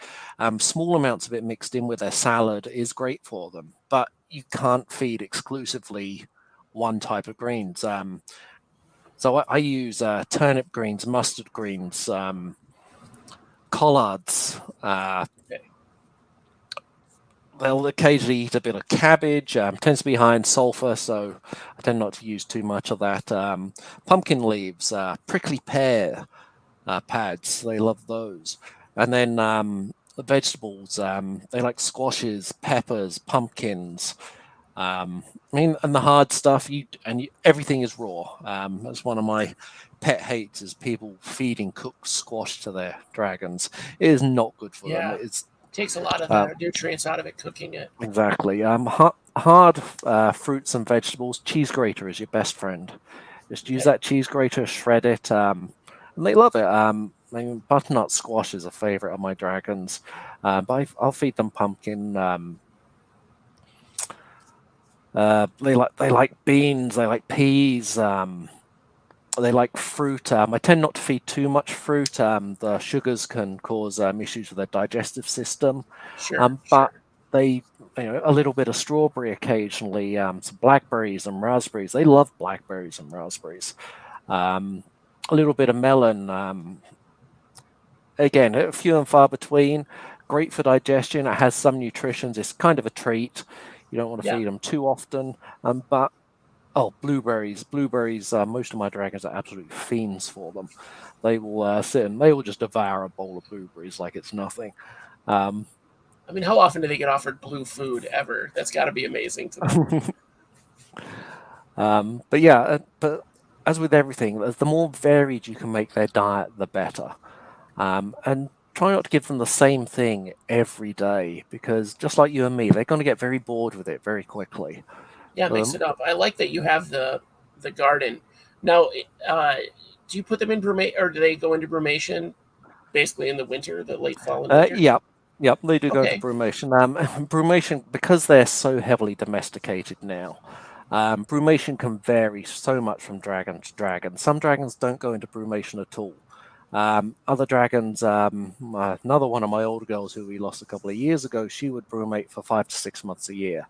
Small amounts of it mixed in with their salad is great for them, but you can't feed exclusively one type of greens. So I use turnip greens, mustard greens, collards. Okay. They'll occasionally eat a bit of cabbage. Tends to be high in sulfur, so I tend not to use too much of that. Pumpkin leaves, prickly pear pads. They love those. And then the vegetables. They like squashes, peppers, pumpkins. I mean, and the hard stuff. Everything is raw. That's one of my pet hates is people feeding cooked squash to their dragons. It is not good for them. Yeah, It's takes a lot of the nutrients out of it cooking it. Exactly. Hard fruits and vegetables. Cheese grater is your best friend. Just use Okay. that cheese grater, shred it, and they love it. I mean, butternut squash is a favorite of my dragons, but I'll feed them pumpkin. They like beans. They like peas. They like fruit. I tend not to feed too much fruit. The sugars can cause issues with their digestive system. Sure, But sure. they, a little bit of strawberry occasionally, some blackberries and raspberries. They love blackberries and raspberries. A little bit of melon. Again, few and far between. Great for digestion. It has some nutrition. It's kind of a treat. You don't want to Yeah. feed them too often. But blueberries. Blueberries, most of my dragons are absolute fiends for them. They will sit and they will just devour a bowl of blueberries like it's nothing. I mean, how often do they get offered blue food ever? That's got to be amazing to them. But yeah, but as with everything, the more varied you can make their diet, the better. And try not to give them the same thing every day because just like you and me, they're going to get very bored with it very quickly. Yeah, mix Um, it up. I like that you have the garden. Now, do you put them in brumation, or do they go into brumation basically in the winter, the late fall and winter? yep, yep, they do go into Okay, brumation. Brumation, because they're so heavily domesticated now, brumation can vary so much from dragon to dragon. Some dragons don't go into brumation at all. Other dragons, another one of my older girls who we lost a couple of years ago, she would brumate for 5 to 6 months a year.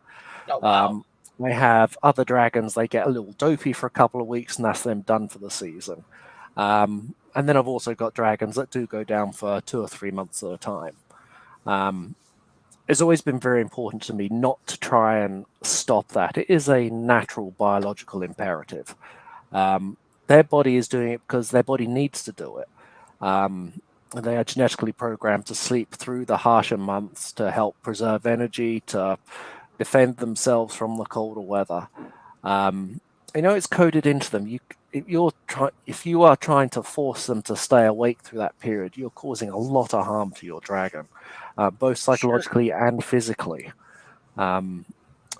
oh wow, Um, I have other dragons, they get a little dopey for a couple of weeks and that's them done for the season. And then I've also got dragons that do go down for 2 or 3 months at a time. Um, it's always been very important to me not to try and stop that. It is a natural biological imperative. Um, their body is doing it because their body needs to do it. They are genetically programmed to sleep through the harsher months to help preserve energy, to defend themselves from the colder weather. Um, it's coded into them. If you are trying to force them to stay awake through that period, you're causing a lot of harm to your dragon, both sure, psychologically and physically. Um,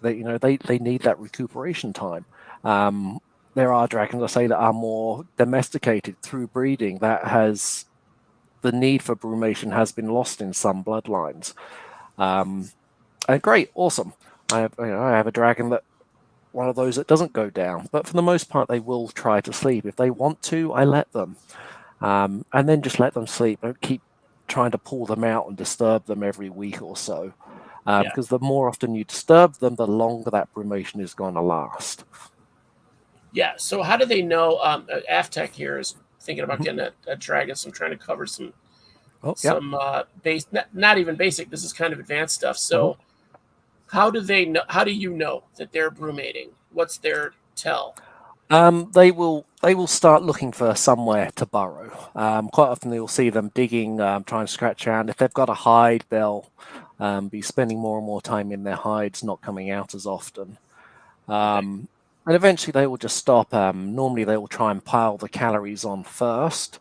they need that recuperation time. Um, there are dragons, I say, that are more domesticated through breeding. That has the need for brumation has been lost in some bloodlines. Um, and great, awesome. I have a dragon that one of those that doesn't go down, but for the most part, they will try to sleep. If they want to, I let them, and then just let them sleep. Don't keep trying to pull them out and disturb them every week or so, yeah, because the more often you disturb them, the longer that brumation is going to last. yeah. So how do they know? Aftech here is thinking about Mhm. getting a dragon, so I'm trying to cover some Oh, yeah. some base, not even basic. This is kind of advanced stuff. Mhm. So how do they know? How do you know that they're brumating? What's their tell? They will start looking for somewhere to burrow. Quite often you'll see them digging, trying to scratch around. If they've got a hide, they'll be spending more and more time in their hides, not coming out as often. Okay, Um, and eventually they will just stop. Normally they will try and pile the calories on first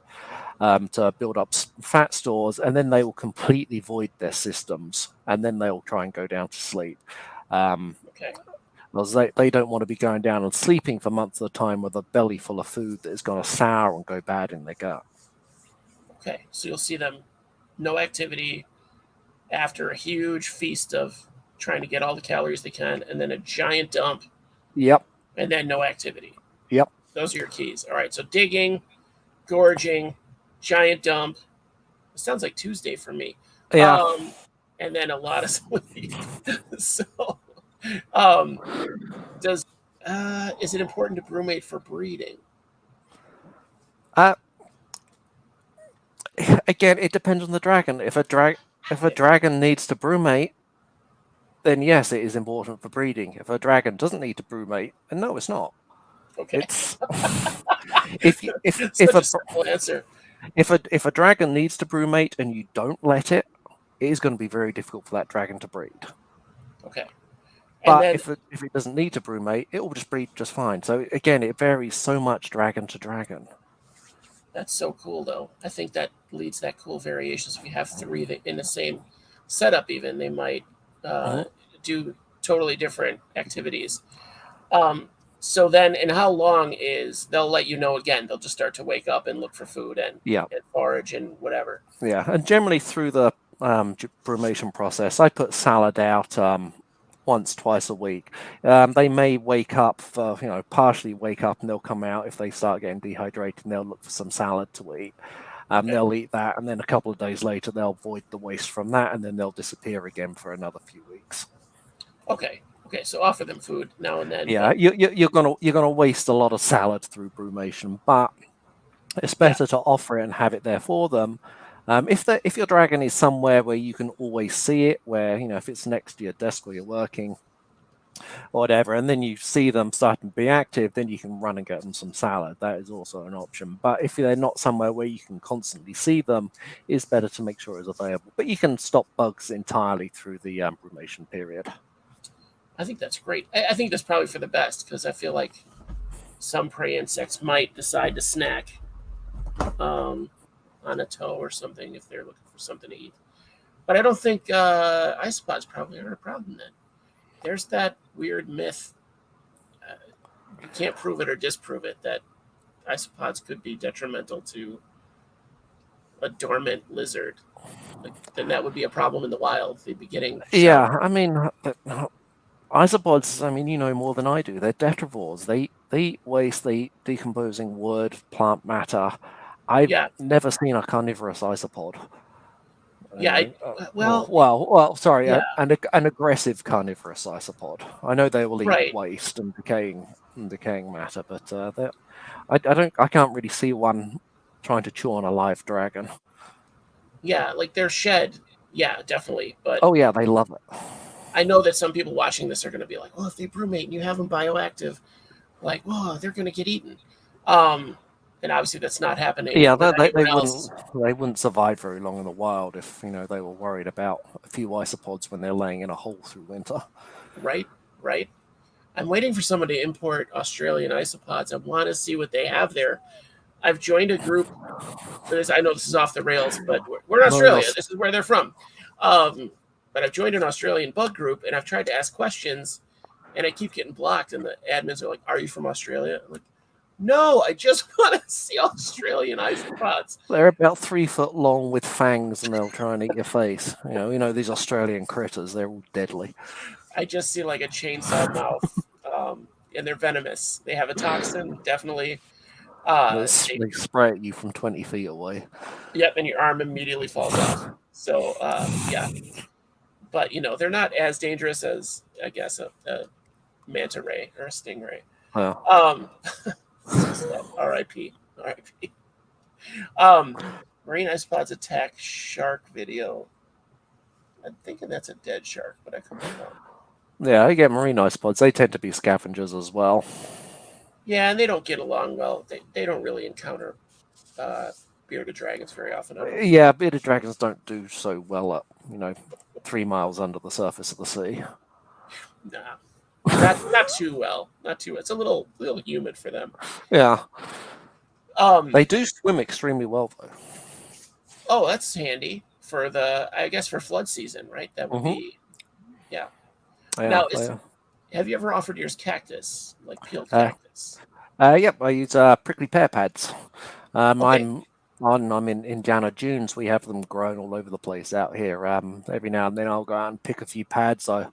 to build up fat stores, and then they will completely void their systems, and then they will try and go down to sleep. Um, okay, because they don't want to be going down and sleeping for months at a time with a belly full of food that is going to sour and go bad in their gut. okay. So you'll see them, no activity after a huge feast of trying to get all the calories they can, and then a giant dump, Yep, and then no activity. yep, Those are your keys. All right. So digging, gorging, giant dump. It sounds like Tuesday for me. yeah. Um, and then a lot of sleep. So, um, does is it important to brumate for breeding? Uh, Again, it depends on the dragon. If a Yeah. dragon needs to brumate, then yes, it is important for breeding. If a dragon doesn't need to brumate, then no, it's not. Okay. It's if you, Such a simple answer. if a dragon needs to brumate and you don't let it, it is going to be very difficult for that dragon to breed. Okay. And But then if it doesn't need to brumate, it will just breed just fine. So again, it varies so much dragon to dragon. that's so cool, though. I think that leads that cool variations. If you have three that in the same setup, even they might uh, Mhm. do totally different activities. Um, so then, and how long is they'll let you know again? They'll just start to wake up and look for food Yeah, and forage and whatever. yeah, and generally through the brumation process, I put salad out once, twice a week. They may wake up for partially wake up, and they'll come out if they start getting dehydrated, and they'll look for some salad to eat. Okay. They'll eat that, and then a couple of days later, they'll void the waste from that, and then they'll disappear again for another few weeks. Okay. Okay. So offer them food now and then, Yeah, but you're gonna waste a lot of salad through brumation, but it's yeah. better to offer it and have it there for them. If your dragon is somewhere where you can always see it, where if it's next to your desk where you're working or whatever, and then you see them starting to be active, then you can run and get them some salad. That is also an option. But if they're not somewhere where you can constantly see them, it's better to make sure it's available. But you can stop bugs entirely through the brumation period. I think that's great. I think that's probably for the best because I feel like some prey insects might decide to snack on a toe or something if they're looking for something to eat. But I don't think isopods probably are a problem then. There's that weird myth. Uh, you can't prove it or disprove it that isopods could be detrimental to a dormant lizard. Like, then that would be a problem in the wild. They'd be getting Yeah, shelled. I mean, isopods, I mean, you know more than I do. They're detrivores. They eat waste, they eat decomposing wood, plant matter. I've Yeah, never seen a carnivorous isopod. You yeah. know, Well, sorry, yeah, an aggressive carnivorous isopod. I know they will eat right. waste and decaying matter, but I can't really see one trying to chew on a live dragon. Yeah, like their shed. Yeah, definitely. But Oh yeah, they love it. I know that some people watching this are going to be like, well, if they brumate and you have them bioactive, like, whoa, they're going to get eaten. Um, and obviously that's not happening Yeah, with they anyone wouldn't else, survive very long in the wild if they were worried about a few isopods when they're laying in a hole through winter. right? Right. I'm waiting for someone to import Australian isopods. I want to see what they have there. I've joined a group. This, I know this is off the rails, but we're in Marine Australia. This is where they're from. Um, but I've joined an Australian bug group, and I've tried to ask questions, and I keep getting blocked. And the admins are like, "Are you from Australia?" I'm like, "No, I just want to see Australian isopods." They're about 3 foot long with fangs, and they'll try and eat your face. These Australian critters. They're all deadly. I just see like a chainsaw mouth, and they're venomous. They have a toxin, definitely. They spray at you from 20 feet away. Yep, and your arm immediately falls off. So yeah, but they're not as dangerous as I guess a manta ray or a stingray. Well, Um, so sad. R.I.P. R.I.P. Um, Marine isopods attack shark video. I'm thinking that's a dead shark, but I could be wrong. yeah, I get marine isopods. They tend to be scavengers as well. Yeah, and they don't get along well. They don't really encounter uh, bearded dragons very often. I don't think. Yeah, bearded dragons don't do so well up, 3 miles under the surface of the sea. Nah, not too well. Not too. It's a little humid for them. Yeah, Um. they do swim extremely well though. Oh, that's handy for I guess for flood season, right? That would Hmm. be. Yeah. Yeah, Now, yeah. have you ever offered yours cactus, like peeled Uh, cactus? yep, I use prickly pear pads. Okay, I'm in Indiana Dunes. We have them grown all over the place out here. Every now and then I'll go out and pick a few pads. I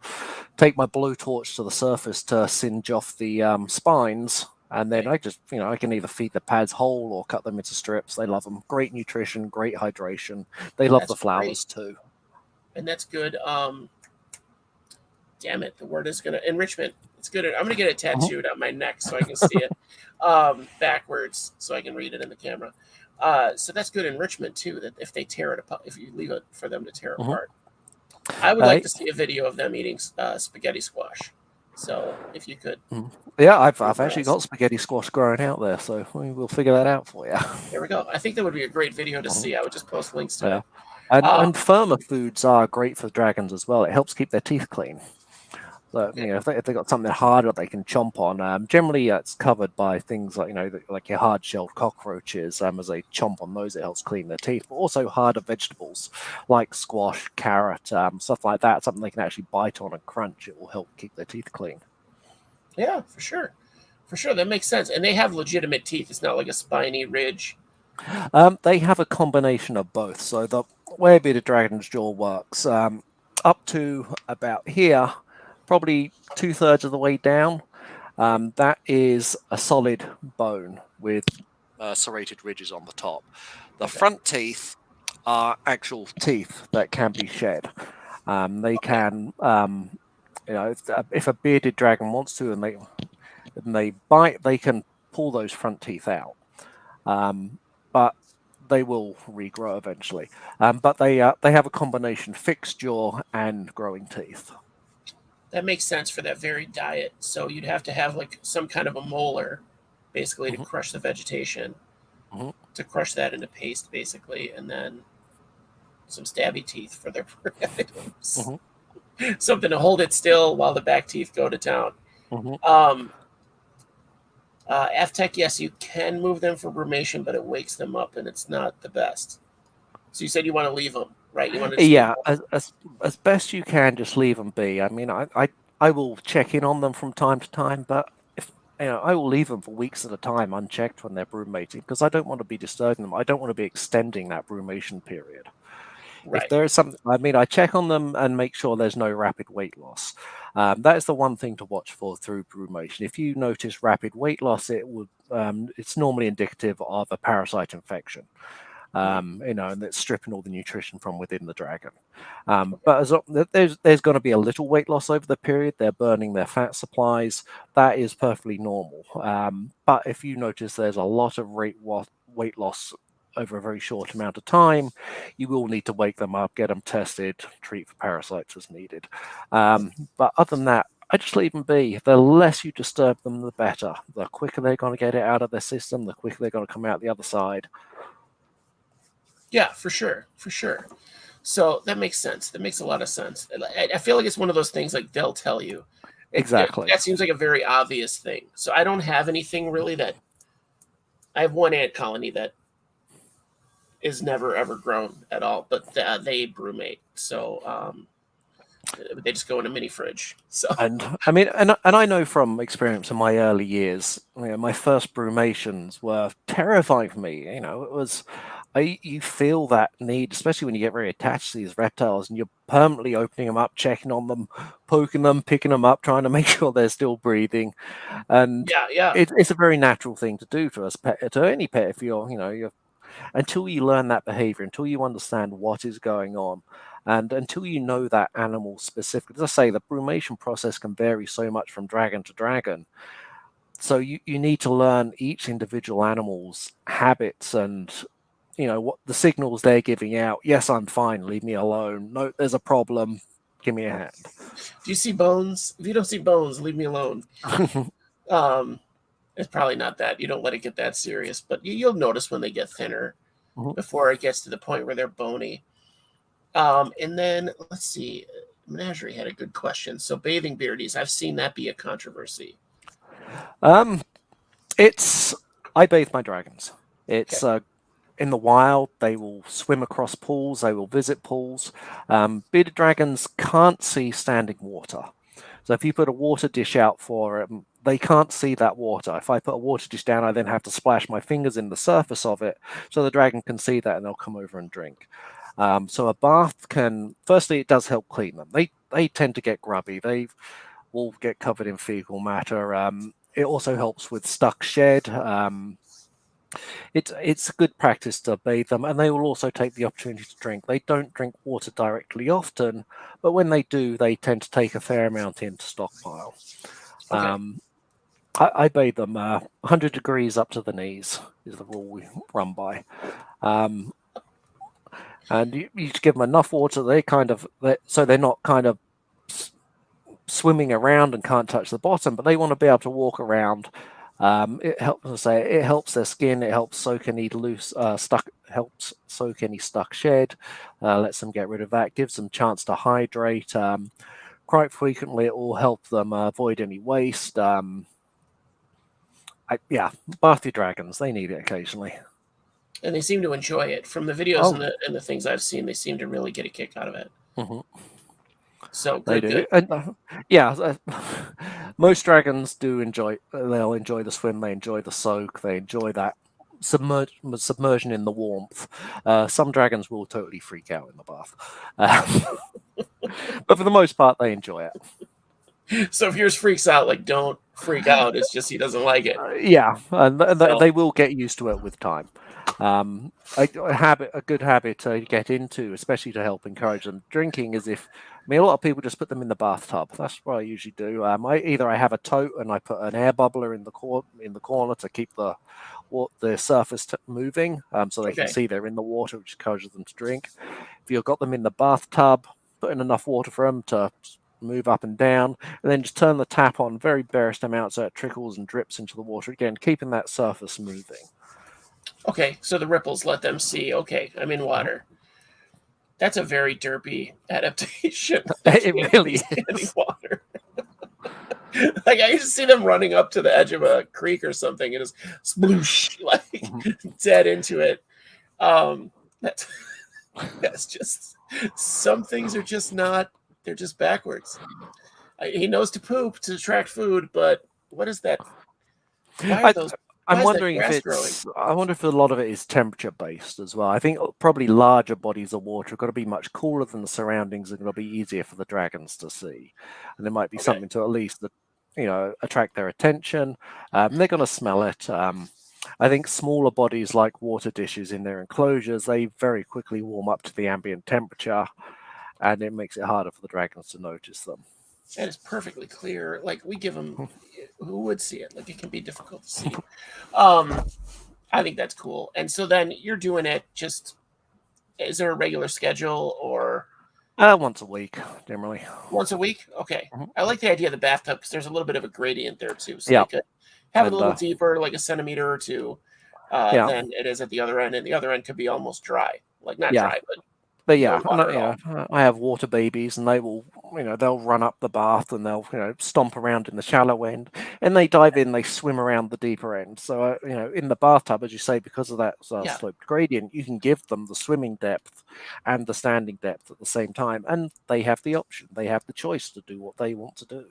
take my blowtorch to the surface to singe off the spines, and then okay, I just, I can either feed the pads whole or cut them into strips. They love them. Great nutrition, great hydration. They love that's the great, flowers too. and that's good. Damn it, the word is gonna enrichment. It's good. I'm gonna get it Mhm. tattooed on my neck so I can see it backwards, so I can read it in the camera. So that's good enrichment too. That if they tear it apart, if you leave it for them to tear Mhm. apart, I would Uh, like to see a video of them eating spaghetti squash. So if you could, mhm. Yeah, I've for actually us. got spaghetti squash growing out there, so we'll figure that out for you. There we go. I think that would be a great video to see. I would just post links to Yeah. it. And Um, firmer foods are great for dragons as well. It helps keep their teeth clean. So okay, if they got something hard that they can chomp on, generally it's covered by things like like your hard-shelled cockroaches. As they chomp on those, it helps clean their teeth. But also harder vegetables like squash, carrot, stuff like that. Something they can actually bite on and crunch. It will help keep their teeth clean. yeah, for sure, that makes sense. And they have legitimate teeth. It's not like a spiny ridge. They have a combination of both. So the way a bearded dragon's jaw works, up to about here, probably 2/3 of the way down, that is a solid bone with serrated ridges on the top. The Okay, front teeth are actual teeth that can be shed. They okay, can, if a bearded dragon wants to, and they bite, they can pull those front teeth out. But they will regrow eventually. But they have a combination fixed jaw and growing teeth. that makes sense for that very diet. So you'd have to have like some kind of a molar, basically to Hmm. crush the vegetation, Hmm. to crush that into paste, basically, and then some stabby teeth for their predators. Hmm. Something to hold it still while the back teeth go to town. Hmm. Um, F-Tech, yes, you can move them for brumation, but it wakes them up, and it's not the best. So you said you want to leave them, right? You want to just leave Yeah, them. as best you can, just leave them be. I mean, I will check in on them from time to time, but if I will leave them for weeks at a time unchecked when they're brumating because I don't want to be disturbing them. I don't want to be extending that brumation period. If Right. there is something, I mean, I check on them and make sure there's no rapid weight loss. That is the one thing to watch for through brumation. If you notice rapid weight loss, it's normally indicative of a parasite infection. Hmm. And it's stripping all the nutrition from within the dragon. Okay. But there's going to be a little weight loss over the period. They're burning their fat supplies. That is perfectly normal. But if you notice there's a lot of weight loss over a very short amount of time, you will need to wake them up, get them tested, treat for parasites as needed. But other than that, I just leave them be. The less you disturb them, the better. The quicker they're going to get it out of their system, the quicker they're going to come out the other side. Yeah, for sure, for sure. So that makes sense. That makes a lot of sense. I feel like it's one of those things like they'll tell you. Exactly. That seems like a very obvious thing. So I don't have anything really that. I have one ant colony that is never ever grown at all, but they brumate. So they just go in a mini fridge. So And I mean, and I know from experience in my early years, my first brumations were terrifying for me. You feel that need, especially when you get very attached to these reptiles, and you're permanently opening them up, checking on them, poking them, picking them up, trying to make sure they're still breathing. And yeah, yeah. it's a very natural thing to do to us, to any pet, if you're until you learn that behavior, until you understand what is going on, and until you know that animal specifically. As I say, the brumation process can vary so much from dragon to dragon. So you need to learn each individual animal's habits and what the signals they're giving out. Yes, I'm fine, leave me alone. No, there's a problem, give me a Do you see bones? If you don't see bones, leave me alone. hand. Um, it's probably not that. You don't let it get that serious, but you'll notice when they get thinner Mhm. before it gets to the point where they're bony. And then let's see. Menagerie had a good question. So bathing beardies, I've seen that be a controversy. um, it's I bathe my dragons. Okay. It's in the wild, they will swim across pools, they will visit pools. Bearded dragons can't see standing water. So if you put a water dish out for them, they can't see that water. If I put a water dish down, I then have to splash my fingers in the surface of it so the dragon can see that and they'll come over and drink. So a bath firstly, it does help clean them. They tend to get grubby. They will get covered in fecal matter. It also helps with stuck shed. It's a good practice to bathe them, and they will also take the opportunity to drink. They don't drink water directly often, but when they do, they tend to take a fair amount in to stockpile. Okay. Um, I bathe them 100 degrees up to the knees is the rule we run by. Um, and you just give them enough water, so they're not kind of swimming around and can't touch the bottom, but they want to be able to walk around. It helps their skin. It helps soak any helps soak any stuck shed. Lets them get rid of that. Gives them chance to hydrate. Quite frequently, it will help them avoid any waste. Yeah, bath your dragons. They need it occasionally. And they seem to enjoy it. From the videos Oh, and the things I've seen, they seem to really get a kick out of it. mhm, So they good, do. good. And yeah, most dragons do enjoy. They'll enjoy the swim. They enjoy the soak. They enjoy that submersion in the warmth. Some dragons will totally freak out in the bath, but for the most part, they enjoy it. So if yours freaks out, like don't freak out. It's just he doesn't like it. Yeah, and So they will get used to it with time. A good habit to get into, especially to help encourage them drinking, is a lot of people just put them in the bathtub. That's what I usually do. I have a tote and I put an air bubbler in the corner to keep the surface moving, so they can okay. see they're in the water, which encourages them to drink. If you've got them in the bathtub, put in enough water for them to move up and down, and then just turn the tap on very barest amounts so it trickles and drips into the water again, keeping that surface moving. Okay. So the ripples let them see, okay, I'm in water. That's a very derpy adaptation. They It can't be really standing is. water. Like I used to see them running up to the edge of a creek or something and just sploosh, like dead into it. That's that's just some things are just not. They're just backwards. He knows to poop to attract food, but what is that? Why are I, those? I'm Why is that wondering if grass growing? I wonder if a lot of it is temperature based as well. I think probably larger bodies of water have got to be much cooler than the surroundings and going to be easier for the dragons to see. And there might be Okay, something to at least, attract their attention. They're going to smell it. I think smaller bodies like water dishes in their enclosures, they very quickly warm up to the ambient temperature, and it makes it harder for the dragons to notice them. that is perfectly clear. Like we give them, who would see it? Like it can be difficult to see. Um, I think that's cool. And so then you're doing it. Just is there a regular schedule or Once a week, generally. once a week? Okay. Mhm. I like the idea of the bathtub because there's a little bit of a gradient there too, so Yeah, they could have it a and little deeper, like a centimeter or two, yeah, than it is at the other end, and the other end could be almost dry, like not yeah. dry, but But no yeah, and water at all. I have water babies, and they will, they'll run up the bath and they'll, stomp around in the shallow end, and they dive in, they swim around the deeper end. So, in the bathtub, as you say, because of that Yeah, sloped gradient, you can give them the swimming depth and the standing depth at the same time, and they have the option, they have the choice to do what they want to do.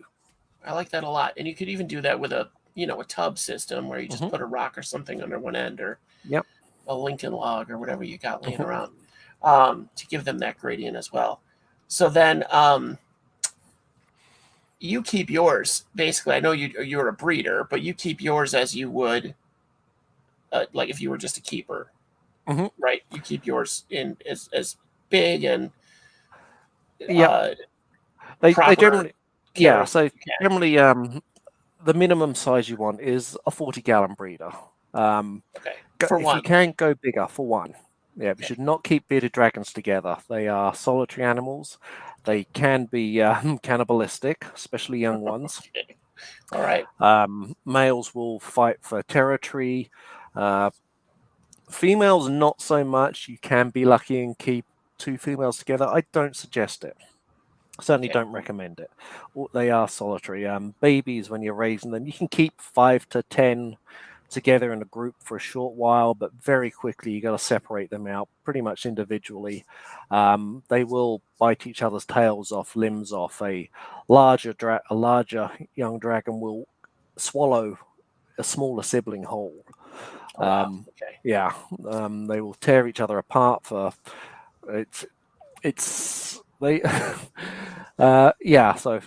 I like that a lot. And you could even do that with a tub system where you just Hmm. put a rock or something under one end, or Yep. a Lincoln log or whatever you got laying Mhm. around, to give them that gradient as well. So then you keep yours basically. I know you're a breeder, but you keep yours as you would, like if you were just a keeper, Hmm. right? You keep yours in as big and Yep. uh, They proper generally, care yeah. as you So can. generally, the minimum size you want is a 40-gallon breeder. Um, Okay, for if you one. can, go bigger for one. Yeah, we Okay, should not keep bearded dragons together. They are solitary animals. They can be cannibalistic, especially young ones. okay, all right. Males will fight for territory. Uh, Females, not so much. You can be lucky and keep two females together. I don't suggest it. Certainly Okay, don't recommend it. They are solitary. Babies, when you're raising them, you can keep 5 to 10 together in a group for a short while, but very quickly you got to separate them out pretty much individually. They will bite each other's tails off, limbs off. A larger young dragon will swallow a smaller sibling whole. oh wow. Um, Okay, yeah, they will tear each other apart for it's they yeah, so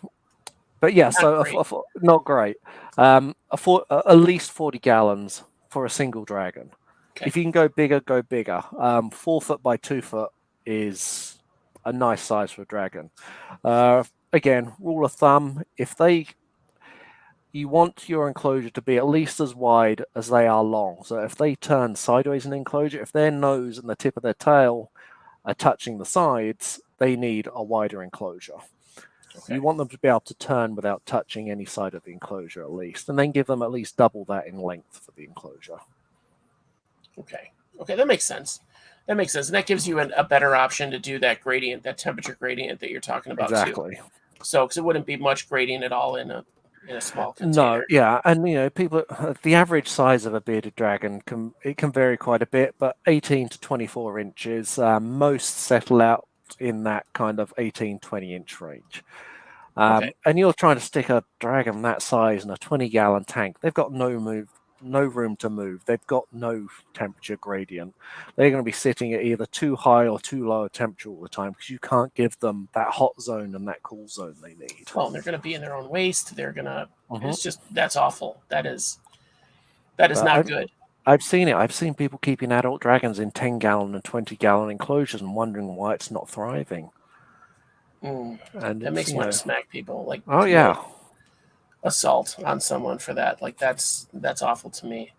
but yeah, not so great. not great. At least 40 gallons for a single dragon. Okay, If you can go bigger, go bigger. 4 foot by 2 foot is a nice size for a dragon. Again, rule of thumb: you want your enclosure to be at least as wide as they are long. So if they turn sideways in the enclosure, if their nose and the tip of their tail are touching the sides, they need a wider enclosure. okay, You want them to be able to turn without touching any side of the enclosure at least, and then give them at least double that in length for the enclosure. okay, okay. That makes sense. That makes sense, and that gives you a better option to do that gradient, that temperature gradient that you're talking about too. Exactly. So, because it wouldn't be much gradient at all in a small No, container. yeah, and people, the average size of a bearded dragon can vary quite a bit, but 18 to 24 inches, most settle out in that kind of 18-20 inch range. Okay, And you're trying to stick a dragon that size in a 20-gallon tank. They've got no room to move. They've got no temperature gradient. They're going to be sitting at either too high or too low a temperature all the time because you can't give them that hot zone and that cool zone they need. well, they're going to be in their own waste. They're gonna. Hmm. It's just that's awful. That is But not good. I've seen it. I've seen people keeping adult dragons in 10-gallon and 20-gallon enclosures and wondering why it's not thriving. Mm, And that it's, makes me want to smack people, like oh commit yeah. assault on someone for that. Like that's awful to me.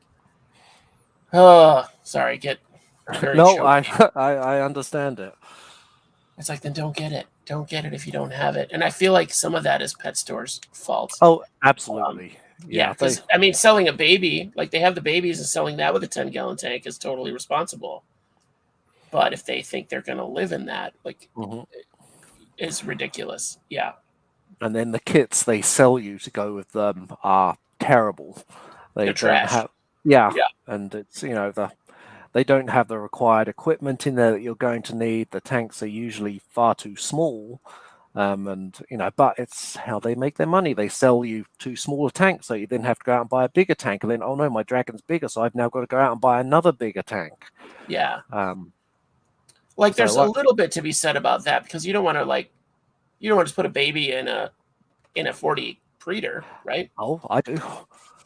Oh, sorry, get very No, choky. I understand it. It's like then don't get it. Don't get it if you don't have it. And I feel like some of that is pet stores' fault. Oh, Um, absolutely. yeah, Yeah, they. because I mean, selling a baby, like they have the babies, and selling that with a 10-gallon tank is totally responsible. But if they think they're going to live in that, like, Mhm. is ridiculous. Yeah, and then the kits they sell you to go with them are terrible. They They're don't trash. have, yeah, Yeah. and it's they don't have the required equipment in there that you're going to need. The tanks are usually far too small. And but it's how they make their money. They sell you two smaller tanks, so you then have to go out and buy a bigger tank, and then oh no, my dragon's bigger, so I've now got to go out and buy another bigger tank. Yeah. Um, Like so there's a what? little bit to be said about that because you don't want to just put a baby in a 40 breeder, right? Oh, I do.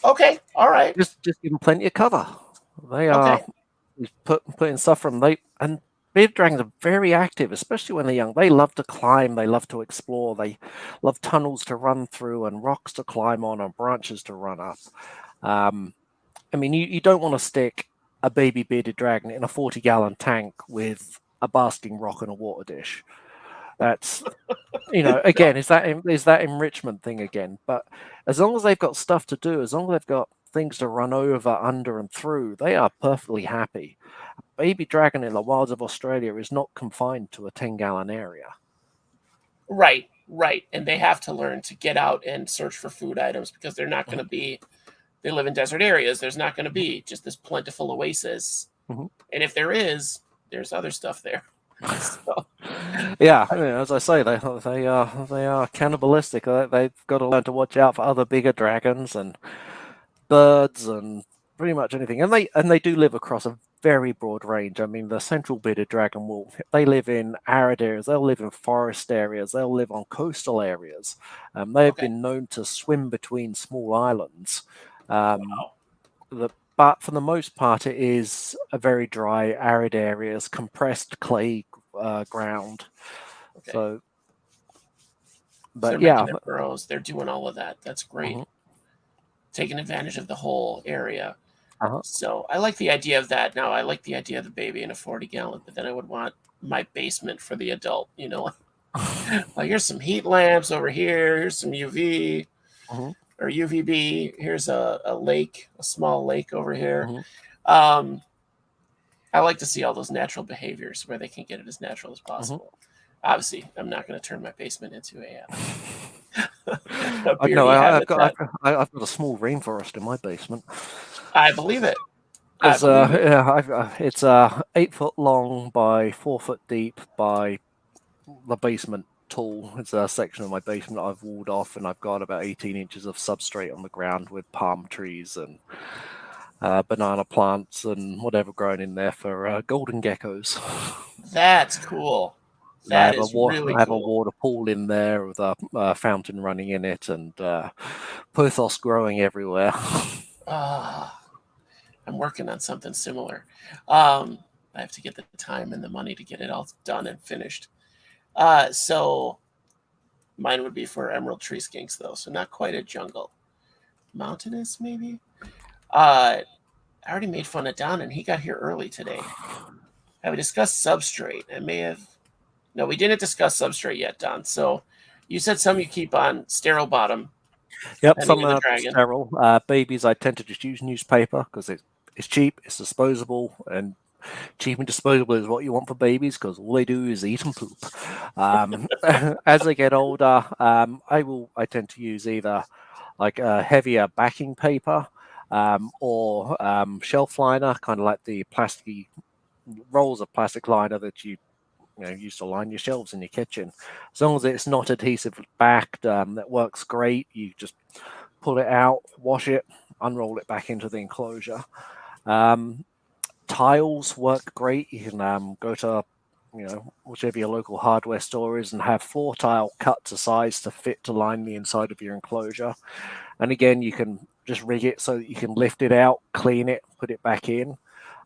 Okay. All right. Just give them plenty of cover. They are Okay. putting stuff from they and bearded dragons are very active, especially when they're young. They love to climb, they love to explore, they love tunnels to run through and rocks to climb on and branches to run up. I mean, you don't want to stick a baby bearded dragon in a 40-gallon tank with a basking rock and a water dish. That's No. again, is that enrichment thing again? But as long as they've got stuff to do, as long as they've got things to run over, under, and through, they are perfectly happy. Baby dragon in the wilds of Australia is not confined to a 10-gallon area. Right. Right. And they have to learn to get out and search for food items because they're not going to be. They live in desert areas. There's not going to be just this plentiful oasis. Mm-hmm. And if there is, there's other stuff there. So, Yeah, as I say, they are cannibalistic. They've got to learn to watch out for other bigger dragons and birds and pretty much anything. And they do live across a very broad range. I mean, the central bearded dragon will they live in arid areas, they'll live in forest areas, they'll live on coastal areas. They've okay. been known to swim between small islands. Um, Wow. but for the most part, it is a very dry, arid areas, compressed clay ground. Okay. So, So they're but making yeah. their burrows. They're doing all of that. That's great. Mhm. Taking advantage of the whole area. Uh-huh. So I like the idea of that. Now I like the idea of the baby in a 40-gallon, but then I would want my basement for the adult. Like here's some heat lamps over here. Here's some UV Mhm. or UVB. Here's a lake, a small lake over here. Mhm. Um, I like to see all those natural behaviors where they can get it as natural as Mhm. possible. Obviously, I'm not going to turn my basement into a I know. beardy habitat. I've got a small rainforest in my basement. I believe it. I It's believe it. it's 8 foot long by 4 foot deep by the basement tall. It's a section of my basement I've walled off, and I've got about 18 inches of substrate on the ground with palm trees and banana plants and whatever growing in there for golden geckos. That's cool. I That have a is really I have a cool. water pool in there with a fountain running in it and pothos growing everywhere. Ah, I'm working on something similar. I have to get the time and the money to get it all done and finished. So mine would be for emerald tree skinks though, so not quite a jungle. Mountainous maybe. I already made fun of Don, and he got here early today. Have we discussed substrate? I may have. No, we didn't discuss substrate yet, Don. So you said some you keep on sterile bottom, Yep, depending some on the are dragon. sterile. Babies, I tend to just use newspaper because it's cheap, it's disposable, and cheap and disposable is what you want for babies because all they do is eat and poop. As they get older, I tend to use either like a heavier backing paper or shelf liner, kind of like the plasticky rolls of plastic liner that you use to line your shelves in your kitchen. As long as it's not adhesive backed, that works great. You just pull it out, wash it, unroll it back into the enclosure. Um, Tiles work great. You can go to whichever your local hardware store is and have 4 tile cut to size to fit to line the inside of your enclosure. And again, you can just rig it so that you can lift it out, clean it, put it back in.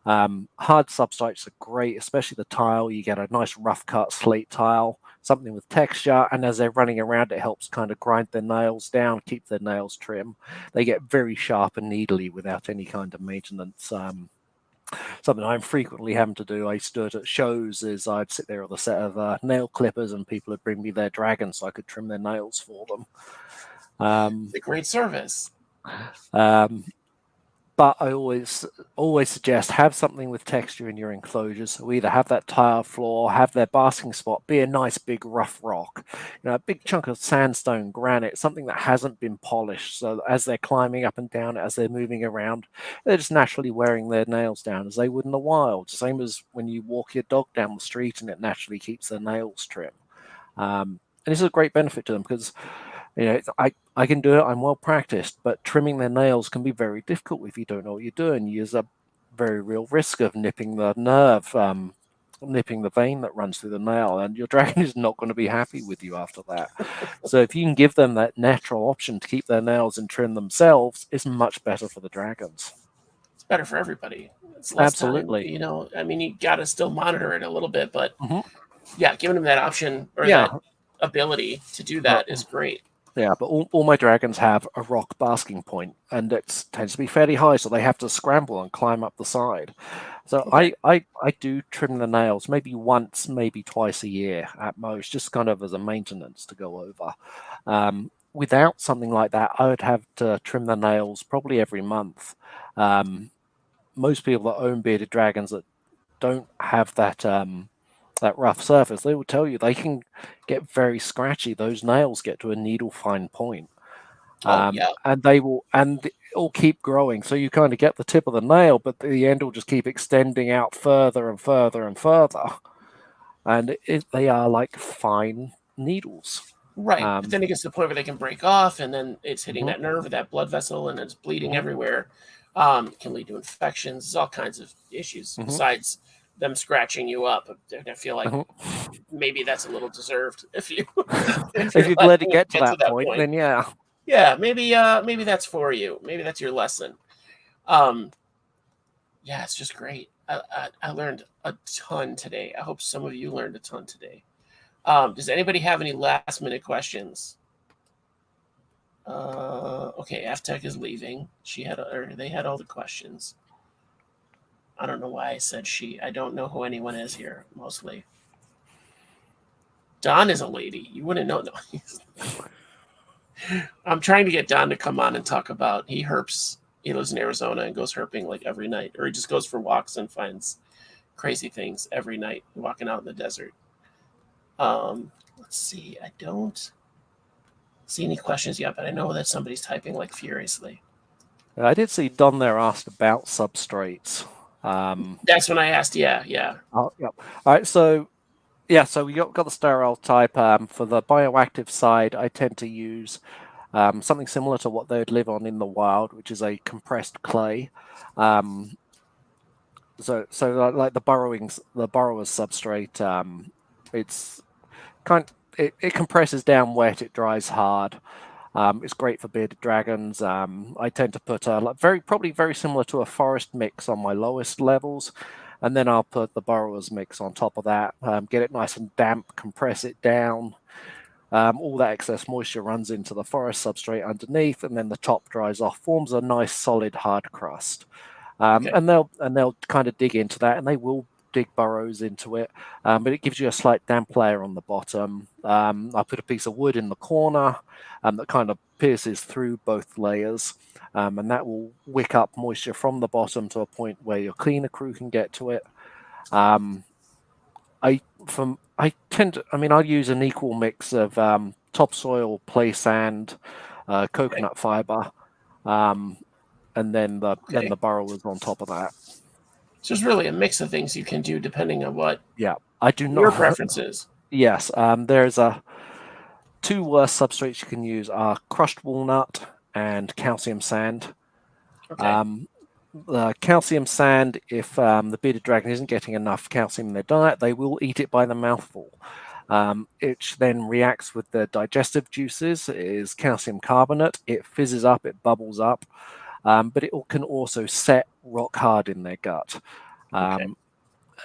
Hard substrates are great, especially the tile. You get a nice rough cut slate tile, something with texture, and as they're running around, it helps kind of grind their nails down, keep their nails trim. They get very sharp and needly without any kind of maintenance. Something I'm frequently having to do. I used to do it at shows. Is I'd sit there with a set of nail clippers, and people would bring me their dragons so I could trim their nails for them. It's a great service. Um, But I always suggest have something with texture in your enclosures. So either have that tile floor, have their basking spot be a nice big rough rock, a big chunk of sandstone, granite, something that hasn't been polished. So as they're climbing up and down, as they're moving around, they're just naturally wearing their nails down as they would in the wild. Same as when you walk your dog down the street and it naturally keeps their nails trim. And this is a great benefit to them because I can do it. I'm well practiced, but trimming their nails can be very difficult if you don't know what you're doing. There's a very real risk of nipping the nerve, nipping the vein that runs through the nail, and your dragon is not going to be happy with you after that. So if you can give them that natural option to keep their nails and trim themselves, it's much better for the dragons. It's better for everybody. It's less time. Absolutely. I mean, you got to still monitor it a little bit, but Hmm. yeah, giving them that option or Yeah. that ability to do Uh, that is great. Yeah, but all my dragons have a rock basking point, and it tends to be fairly high, so they have to scramble and climb up the side. So Okay. I do trim the nails maybe once, maybe twice a year at most, just kind of as a maintenance to go over. Without something like that, I would have to trim the nails probably every month. Most people that own bearded dragons that don't have that rough surface, they will tell you they can get very scratchy. Those nails get to a needle fine point, Oh yeah. and it'll keep growing. So you kind of get the tip of the nail, but the end will just keep extending out further and further and further, and they are like fine needles. Right. But Um, then it gets to the point where they can break off and then it's hitting mhm, that nerve or that blood vessel and it's bleeding mhm, everywhere. Can lead to infections. There's all kinds of issues mhm, besides them scratching you up. I feel like mhm. maybe that's a little deserved if you if If you're you've let it letting it get to get to that that point, point. then yeah. Yeah, maybe that's for you. Maybe that's your lesson. Um, yeah, it's just great. I learned a ton today. I hope some of you learned a ton today. Does anybody have any last minute questions? Okay, FTech is leaving. Or they had all the questions. I don't know why I said she. I don't know who anyone is here. Mostly, Don is a lady. You wouldn't know. No, I'm trying to get Don to come on and talk about. He herps. He lives in Arizona and goes herping like every night, or he just goes for walks and finds crazy things every night, walking out in the desert. Let's see. I don't see any questions yet, but I know that somebody's typing like furiously. I did see Don there asked about substrates. Um, That's when I asked. Yeah, yeah. yep. All right, so yeah, so we got the sterile type. For the bioactive side, I tend to use something similar to what they'd live on in the wild, which is a compressed clay. Um, like the borrower's substrate, it's kind it compresses down wet, it dries hard. It's great for bearded dragons. I tend to put probably very similar to a forest mix on my lowest levels, and then I'll put the borrower's mix on top of that. Get it nice and damp, compress it down. All that excess moisture runs into the forest substrate underneath, and then the top dries off, forms a nice solid hard crust. Okay, And they'll kind of dig into that, and they will dig burrows into it, but it gives you a slight damp layer on the bottom. I put a piece of wood in the corner that kind of pierces through both layers, and that will wick up moisture from the bottom to a point where your cleaner crew can get to it. Um, I mean, I'll use an equal mix of topsoil, play sand, okay, coconut fiber, um, and then okay. the burrowers on top of that. So it's really a mix of things you can do depending on what Yeah, I do your not. preference is. Yes, there's two worst substrates you can use are crushed walnut and calcium sand. Okay, Um, the calcium sand, if the bearded dragon isn't getting enough calcium in their diet, they will eat it by the mouthful. It then reacts with the digestive juices. It is calcium carbonate. It fizzes up, it bubbles up, but it can also set rock hard in their gut. okay, Um,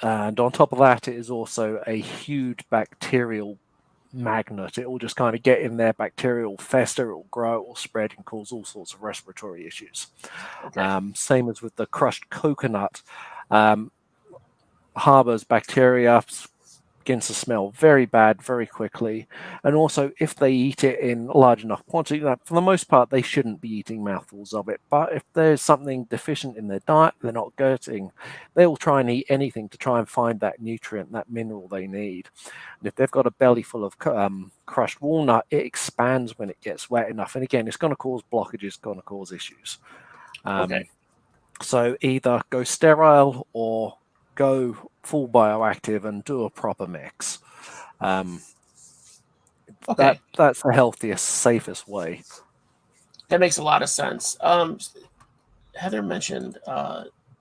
and on top of that, it is also a huge bacterial magnet. It will just kind of get in there, bacteria will fester, it will grow, it will spread and cause all sorts of respiratory issues. okay, Same as with the crushed coconut, um, harbors bacteria, begins to smell very bad very quickly. And also, if they eat it in large enough quantity, for the most part, they shouldn't be eating mouthfuls of it. But if there's something deficient in their diet they're not getting, they'll try and eat anything to try and find that nutrient, that mineral they need. And if they've got a belly full of crushed walnut, it expands when it gets wet enough. And again, it's going to cause blockages, going to cause issues. Okay. So either go sterile or go full bioactive and do a proper mix. Okay. That's the healthiest, safest way. That makes a lot of sense. Heather mentioned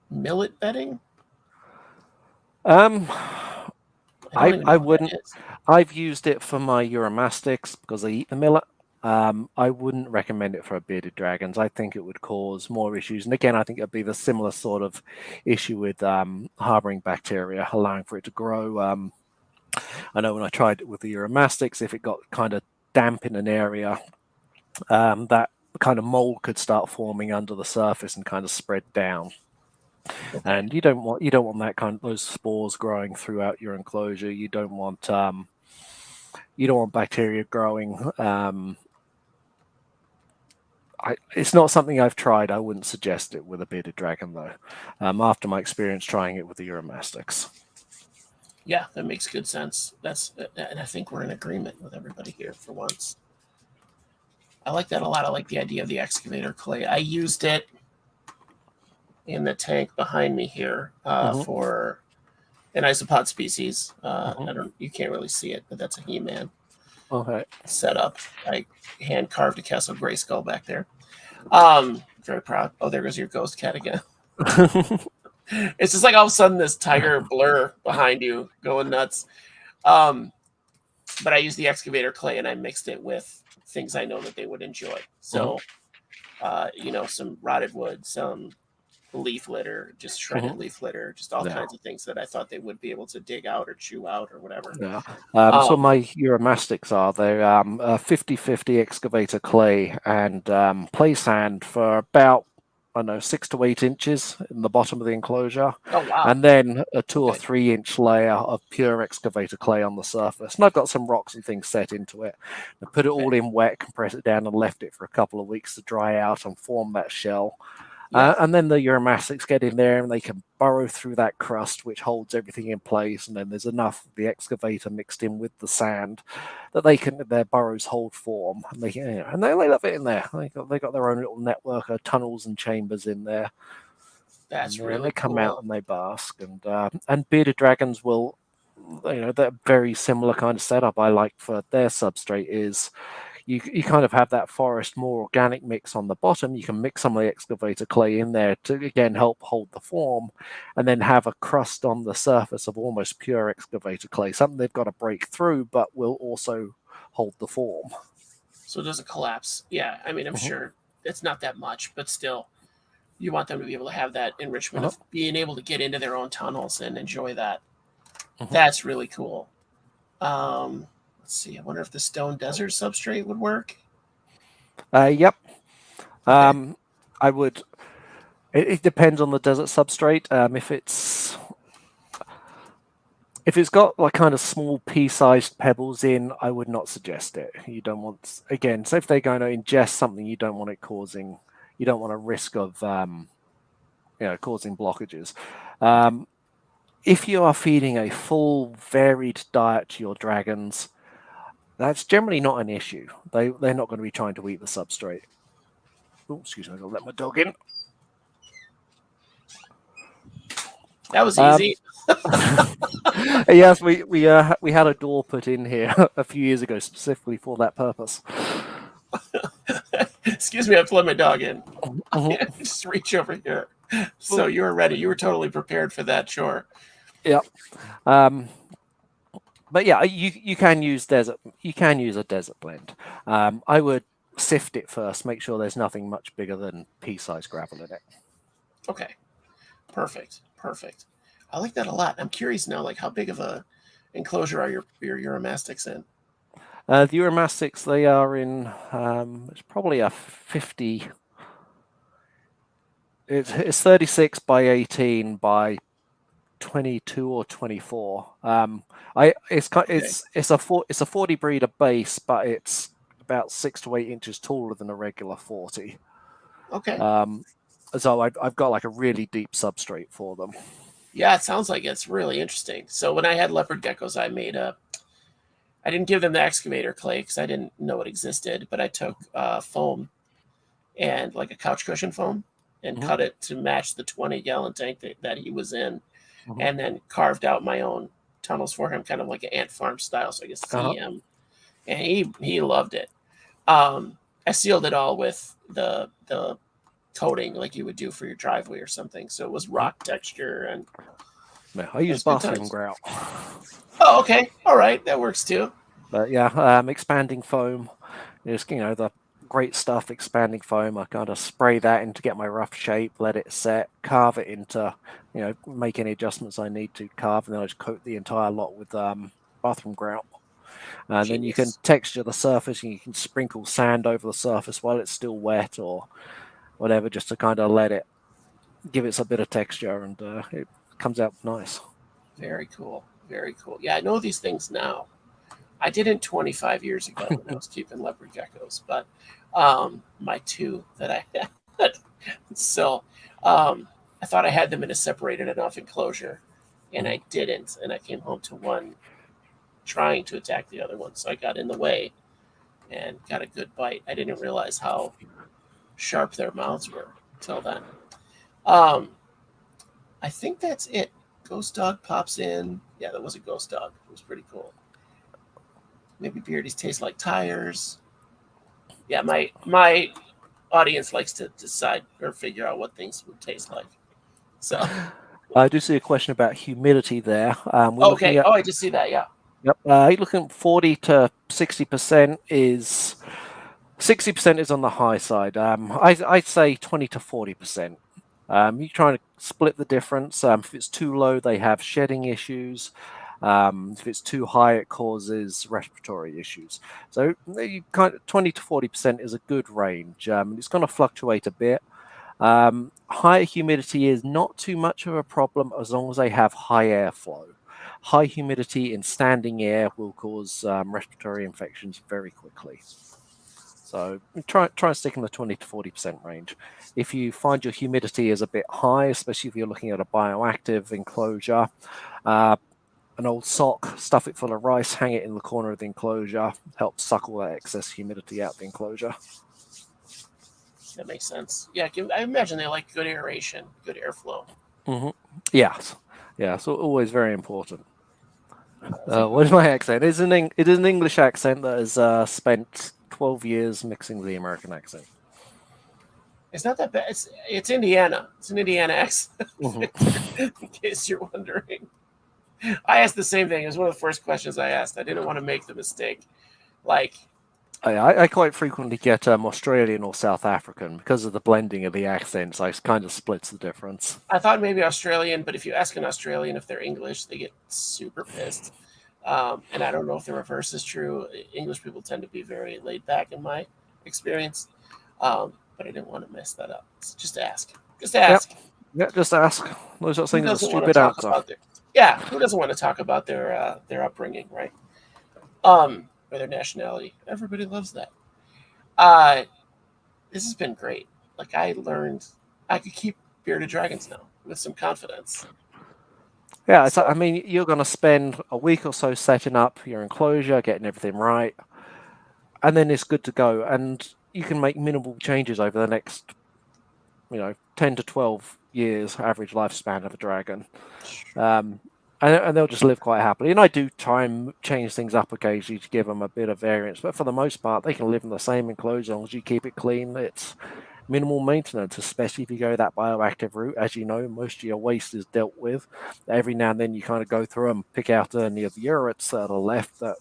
millet bedding. I wouldn't. I've used it for my Uromastics because they eat the millet. I wouldn't recommend it for bearded dragons. I think it would cause more issues. And again, I think it'd be the similar sort of issue with harboring bacteria, allowing for it to grow. I know when I tried it with the Uromastics, if it got kind of damp in an area, that kind of mold could start forming under the surface and kind of spread down. Okay. And you don't want that those spores growing throughout your enclosure. You don't want bacteria growing. It's not something I've tried. I wouldn't suggest it with a bearded dragon, though, after my experience trying it with the Uromastics. Yeah, that makes good sense. And I think we're in agreement with everybody here for once. I like that a lot. I like the idea of the excavator clay. I used it in the tank behind me here for an isopod species. You can't really see it, but that's a He-Man. Okay. Setup. I hand carved a Castle Grayskull back there. Very proud. Oh, there goes your ghost cat again. It's just like all of a sudden this tiger blur behind you going nuts. But I used the excavator clay and I mixed it with things I know that they would enjoy. So, some rotted wood, some leaf litter, just shredded leaf litter, just all kinds of things that I thought they would be able to dig out or chew out or whatever. Yeah. So my Uromastics they're 50-50 excavator clay and play sand for about 6 to 8 inches in the bottom of the enclosure. Oh, wow. And then a 2 or 3 inch layer of pure excavator clay on the surface. And I've got some rocks and things set into it. I put it all in wet, compress it down, and left it for a couple of weeks to dry out and form that shell. And then the Uromastics get in there and they can burrow through that crust, which holds everything in place. And then there's enough of the excavator mixed in with the sand that their burrows hold form. And they love it in there. They got their own little network of tunnels and chambers in there. That's really they come cool. out and they bask. And bearded dragons will, that very similar kind of setup I like for their substrate is. You kind of have that forest, more organic mix on the bottom. You can mix some of the excavator clay in there to, again, help hold the form, and then have a crust on the surface of almost pure excavator clay, something they've got to break through, but will also hold the form. So it doesn't collapse. Yeah, I mean, I'm sure it's not that much, but still, you want them to be able to have that enrichment of being able to get into their own tunnels and enjoy that. That's really cool. Let's see. I wonder if the stone desert substrate would work. Yep. Okay. I would. It depends on the desert substrate. If it's got like kind of small pea-sized pebbles in, I would not suggest it. You don't want, again. So if they're going to ingest something, you don't want it causing. You don't want a risk of, causing blockages. If you are feeding a full, varied diet to your dragons, that's generally not an issue. They're not going to be trying to eat the substrate. Oh, excuse me, I'll let my dog in. That was easy. Yes, we had a door put in here a few years ago specifically for that purpose. Excuse me, I have to let my dog in. Just reach over here. So you were ready. You were totally prepared for that chore. Yeah. But yeah, you can use desert. You can use a desert blend. I would sift it first. Make sure there's nothing much bigger than pea-sized gravel in it. Okay, perfect. I like that a lot. I'm curious now, like how big of a enclosure are your Uromastics in? The Uromastics, they are in. It's probably a 50. It's 36 by 18 by 22 or 24. It's a 40 breeder base, but it's about 6 to 8 inches taller than a regular 40. Okay. So I've got like a really deep substrate for them. Yeah, it sounds like it's really interesting. So when I had leopard geckos, I didn't give them the excavator clay because I didn't know it existed, but I took foam and like a couch cushion foam and cut it to match the 20-gallon tank that he was in, and then carved out my own tunnels for him, kind of like an ant farm style, so I could see him. And he loved it. I sealed it all with the coating like you would do for your driveway or something, so it was rock texture, and I use bathroom grout. Oh, okay, all right, that works too. But yeah, expanding foam is the great stuff. Expanding foam, I kind of spray that in to get my rough shape, let it set, carve it into, make any adjustments I need to carve, and then I just coat the entire lot with bathroom grout. And then you can texture the surface, and you can sprinkle sand over the surface while it's still wet or whatever, just to kind of let it give it a bit of texture, and it comes out nice. Very cool. Very cool. Yeah, I know these things now. I didn't 25 years ago when I was keeping leopard geckos, but my two that I had. So I thought I had them in a separated enough enclosure, and I didn't. And I came home to one trying to attack the other one, so I got in the way and got a good bite. I didn't realize how sharp their mouths were till then. I think that's it. Ghost dog pops in. Yeah, that was a ghost dog. It was pretty cool. Maybe beardies taste like tires. Yeah, my audience likes to decide or figure out what things would taste like. So I do see a question about humidity there. okay. I just see that. Yeah. Yep. You're looking at 40 to 60% is 60% is on the high side. I'd say 20 to 40%. You're trying to split the difference. If it's too low, they have shedding issues. If it's too high, it causes respiratory issues. So 20 to 40% is a good range. It's going to fluctuate a bit. Higher humidity is not too much of a problem as long as they have high airflow. High humidity in standing air will cause respiratory infections very quickly. So try and stick in the 20 to 40% range. If you find your humidity is a bit high, especially if you're looking at a bioactive enclosure, an old sock, stuff it full of rice, hang it in the corner of the enclosure, helps suck all that excess humidity out of the enclosure. That makes sense. Yeah, I imagine they like good aeration, good airflow. Yes. Yeah, so always very important. What is my accent? It is an English accent that has spent 12 years mixing with the American accent. It's not that bad. It's Indiana. It's an Indiana accent, in case you're wondering. I asked the same thing. It was one of the first questions I asked. I didn't want to make the mistake. I quite frequently get Australian or South African because of the blending of the accents. I kind of splits the difference. I thought maybe Australian, but if you ask an Australian if they're English, they get super pissed. And I don't know if the reverse is true. English people tend to be very laid back in my experience. But I didn't want to mess that up. Just ask. Just ask. Yep. Yeah, just ask. No such thing as a stupid answer. Who doesn't want to talk about their upbringing, right? Or their nationality. Everybody loves that. This has been great. Like, I learned I could keep bearded dragons now with some confidence. Yeah, I mean, you're going to spend a week or so setting up your enclosure, getting everything right, and then it's good to go. And you can make minimal changes over the next, 10 to 12 years average lifespan of a dragon. And they'll just live quite happily. And I do try and change things up occasionally to give them a bit of variance. But for the most part, they can live in the same enclosure as long as you keep it clean. It's minimal maintenance, especially if you go that bioactive route. As you know, most of your waste is dealt with. Every now and then you kind of go through and pick out any of the urates that are left, that,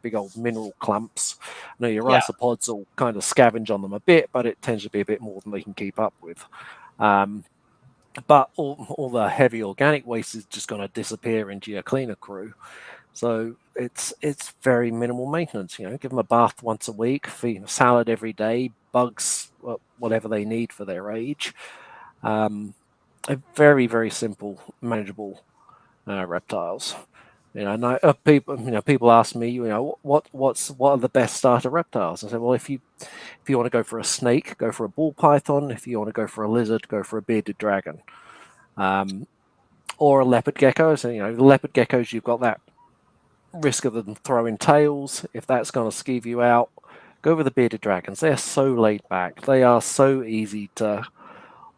big old mineral clumps. Your isopods will kind of scavenge on them a bit, but it tends to be a bit more than they can keep up with. But all the heavy organic waste is just going to disappear into your cleaner crew. So it's very minimal maintenance. Give them a bath once a week, feed them a salad every day, bugs, whatever they need for their age. A very, very simple, manageable reptiles. People ask me, what are the best starter reptiles? I say, well, if you want to go for a snake, go for a ball python. If you want to go for a lizard, go for a bearded dragon, or a leopard gecko. So the leopard geckos, you've got that risk of them throwing tails. If that's going to skeeve you out, go with the bearded dragons. They're so laid back. They are so easy to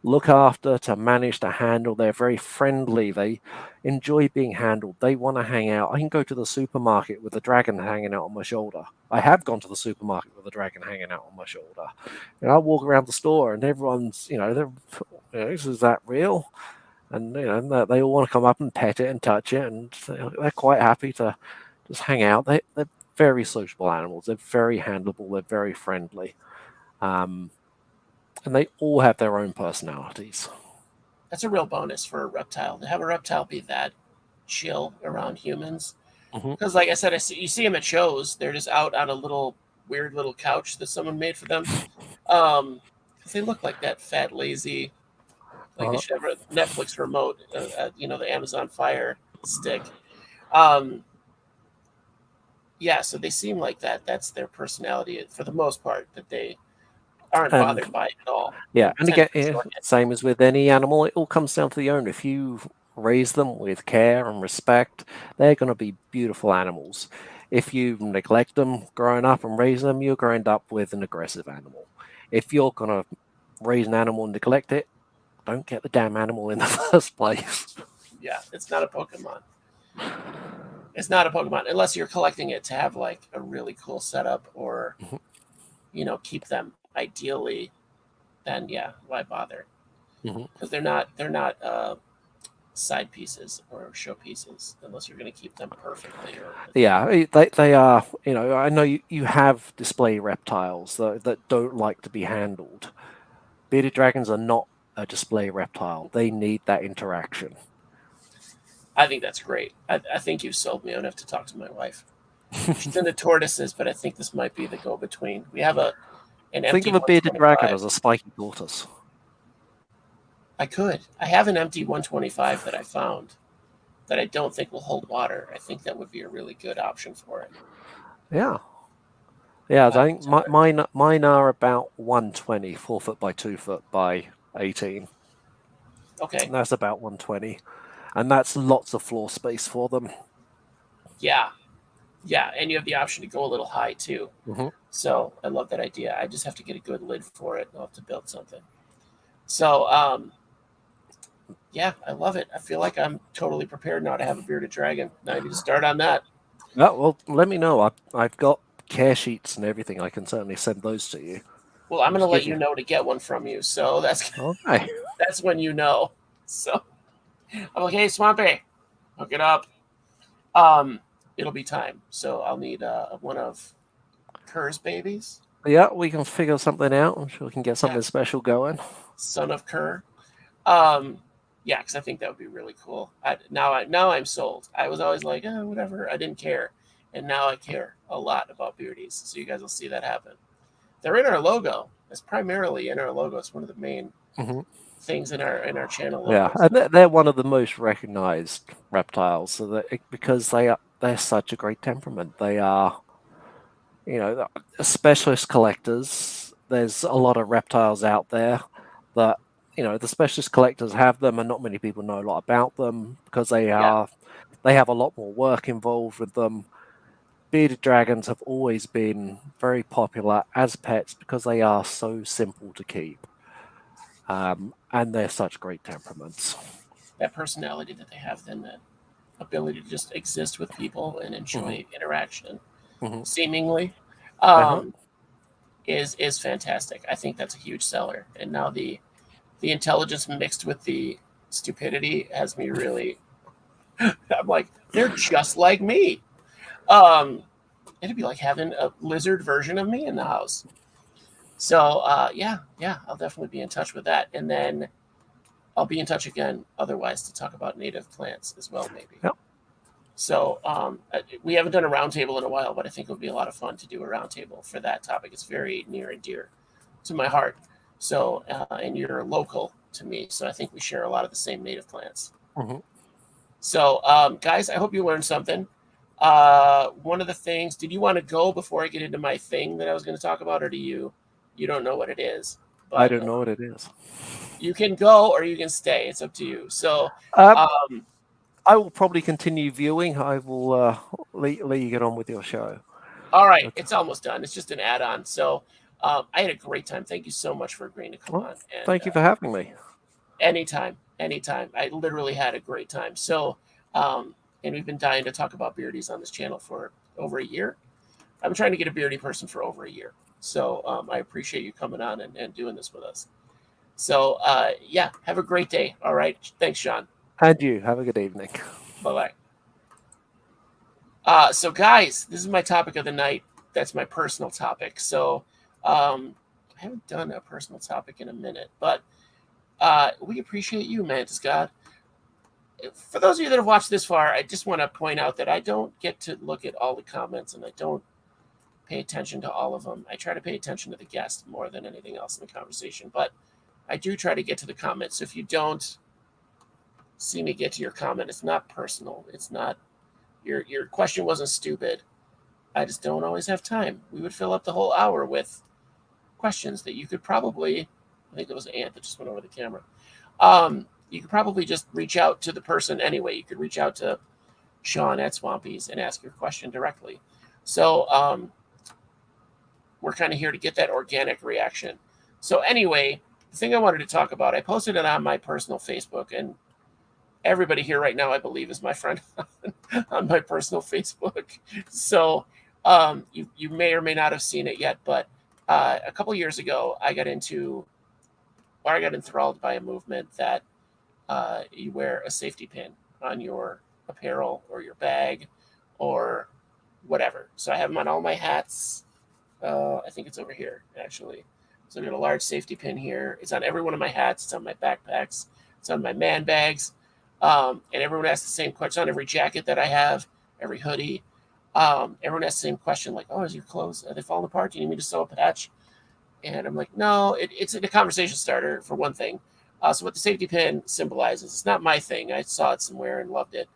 look after, to manage, to handle. They're very friendly. They enjoy being handled. They want to hang out. I can go to the supermarket with a dragon hanging out on my shoulder. I have gone to the supermarket with a dragon hanging out on my shoulder. I walk around the store and everyone's, is that real? And they all want to come up and pet it and touch it, and they're quite happy to just hang out. They're very sociable animals. They're very handleable. They're very friendly. And they all have their own personalities. That's a real bonus for a reptile to have a reptile be that chill around humans. Because, like I said, you see them at shows. They're just out on a weird little couch that someone made for them. Because they look like that fat, lazy, like they should have a Netflix remote, the Amazon Fire Stick. Yeah, so they seem like that. That's their personality for the most part, that they aren't bothered by it at all. Yeah, and again, same as with any animal, it all comes down to the owner. If you raise them with care and respect, they're going to be beautiful animals. If you neglect them growing up and raise them, you're going to end up with an aggressive animal. If you're going to raise an animal and neglect it, don't get the damn animal in the first place. Yeah, it's not a Pokemon. It's not a Pokemon unless you're collecting it to have like a really cool setup or, keep them ideally. Then yeah, why bother? Because they're not side pieces or show pieces unless you're going to keep them perfectly. Yeah, they are. I know you have display reptiles that don't like to be handled. Bearded dragons are not a display reptile. They need that interaction. I think that's great. I think you sold me. I don't have to talk to my wife. She's into tortoises, but I think this might be the go-between. We have an empty. Think of a bearded dragon as a spiky tortoise. I could. I have an empty 125 that I found that I don't think will hold water. I think that would be a really good option for it. Yeah. Yeah, I think mine are about 120, 4 foot by 2 foot by 18. Okay. And that's about 120. And that's lots of floor space for them. Yeah. Yeah, and you have the option to go a little high too. So I love that idea. I just have to get a good lid for it. I'll have to build something. So, yeah, I love it. I feel like I'm totally prepared now to have a bearded dragon. Now I need to start on that. Well, let me know. I've got care sheets and everything. I can certainly send those to you. Well, I'm going to let you know to get one from you. So that's okay. That's when you know. So I'm like, hey, Swampy, hook it up. It'll be time. So I'll need one of Kerr's babies. Yeah, we can figure something out. I'm sure we can get something special going. Son of Kerr. Yeah, because I think that would be really cool. Now I'm sold. I was always like, oh, whatever. I didn't care. And now I care a lot about beardies. So you guys will see that happen. They're in our logo. It's primarily in our logo. It's one of the main things in our channel logo. Yeah, and they're one of the most recognized reptiles, so because they're such a great temperament. They are, specialist collectors. There's a lot of reptiles out there that the specialist collectors have them, and not many people know a lot about them because they have a lot more work involved with them. Bearded dragons have always been very popular as pets because they are so simple to keep. And they're such great temperaments. That personality that they have, then that ability to just exist with people and enjoy interaction, seemingly, is fantastic. I think that's a huge seller. And now the intelligence mixed with the stupidity has me really. I'm like, they're just like me. It'd be like having a lizard version of me in the house. So, yeah, I'll definitely be in touch with that. And then I'll be in touch again otherwise to talk about native plants as well, maybe. Yep. So we haven't done a roundtable in a while, but I think it would be a lot of fun to do a roundtable for that topic. It's very near and dear to my heart. So, and you're local to me, so I think we share a lot of the same native plants. So, guys, I hope you learned something. One of the things, did you want to go before I get into my thing that I was going to talk about, or you don't know what it is? I But don't know what it is. you can go or you can stay. It's up to you. So, Um, um, I will probably continue viewing. I will let you get on with your show. all right, But, it's almost done. It's just an add-on. So, I had a great time. Thank you so much for agreeing to come well, on. And thank you for having me. anytime, anytime. I literally had a great time. So, and we've been dying to talk about beardies on this channel for over a year. I've been trying to get a beardy person for over a year. So I appreciate you coming on and doing this with us. So yeah, have a great day. All right. Thanks, Sean. And you have a good evening. Bye bye. So guys, this is my topic of the night. That's my personal topic. So I haven't done a personal topic in a minute, but we appreciate you, Mantis God. For those of you that have watched this far, I just want to point out that I don't get to look at all the comments and I don't pay attention to all of them. I try to pay attention to the guest more than anything else in the conversation, but I do try to get to the comments. So if you don't see me get to your comment, it's not personal. It's not your question wasn't stupid. I just don't always have time. We would fill up the whole hour with questions that you could probably, I think it was an ant that just went over the camera. You could probably just reach out to the person anyway. You could reach out to Sean at Swampys and ask your question directly. So we're kind of here to get that organic reaction. So anyway, the thing I wanted to talk about, I posted it on my personal Facebook, and everybody here right now, I believe, is my friend on my personal Facebook. So you may or may not have seen it yet, but a couple years ago, I got enthralled by a movement that you wear a safety pin on your apparel or your bag or whatever. So I have them on all my hats. I think it's over here, actually. So I got a large safety pin here. It's on every one of my hats. It's on my backpacks. It's on my man bags. And everyone asks the same question on every jacket that I have, every hoodie. Everyone asks the same question, like, "Oh, is your clothes, are they falling apart? Do you need me to sew a patch?" And I'm like, no, it's a conversation starter, for one thing. So what the safety pin symbolizes, it's not my thing. I saw it somewhere and loved it.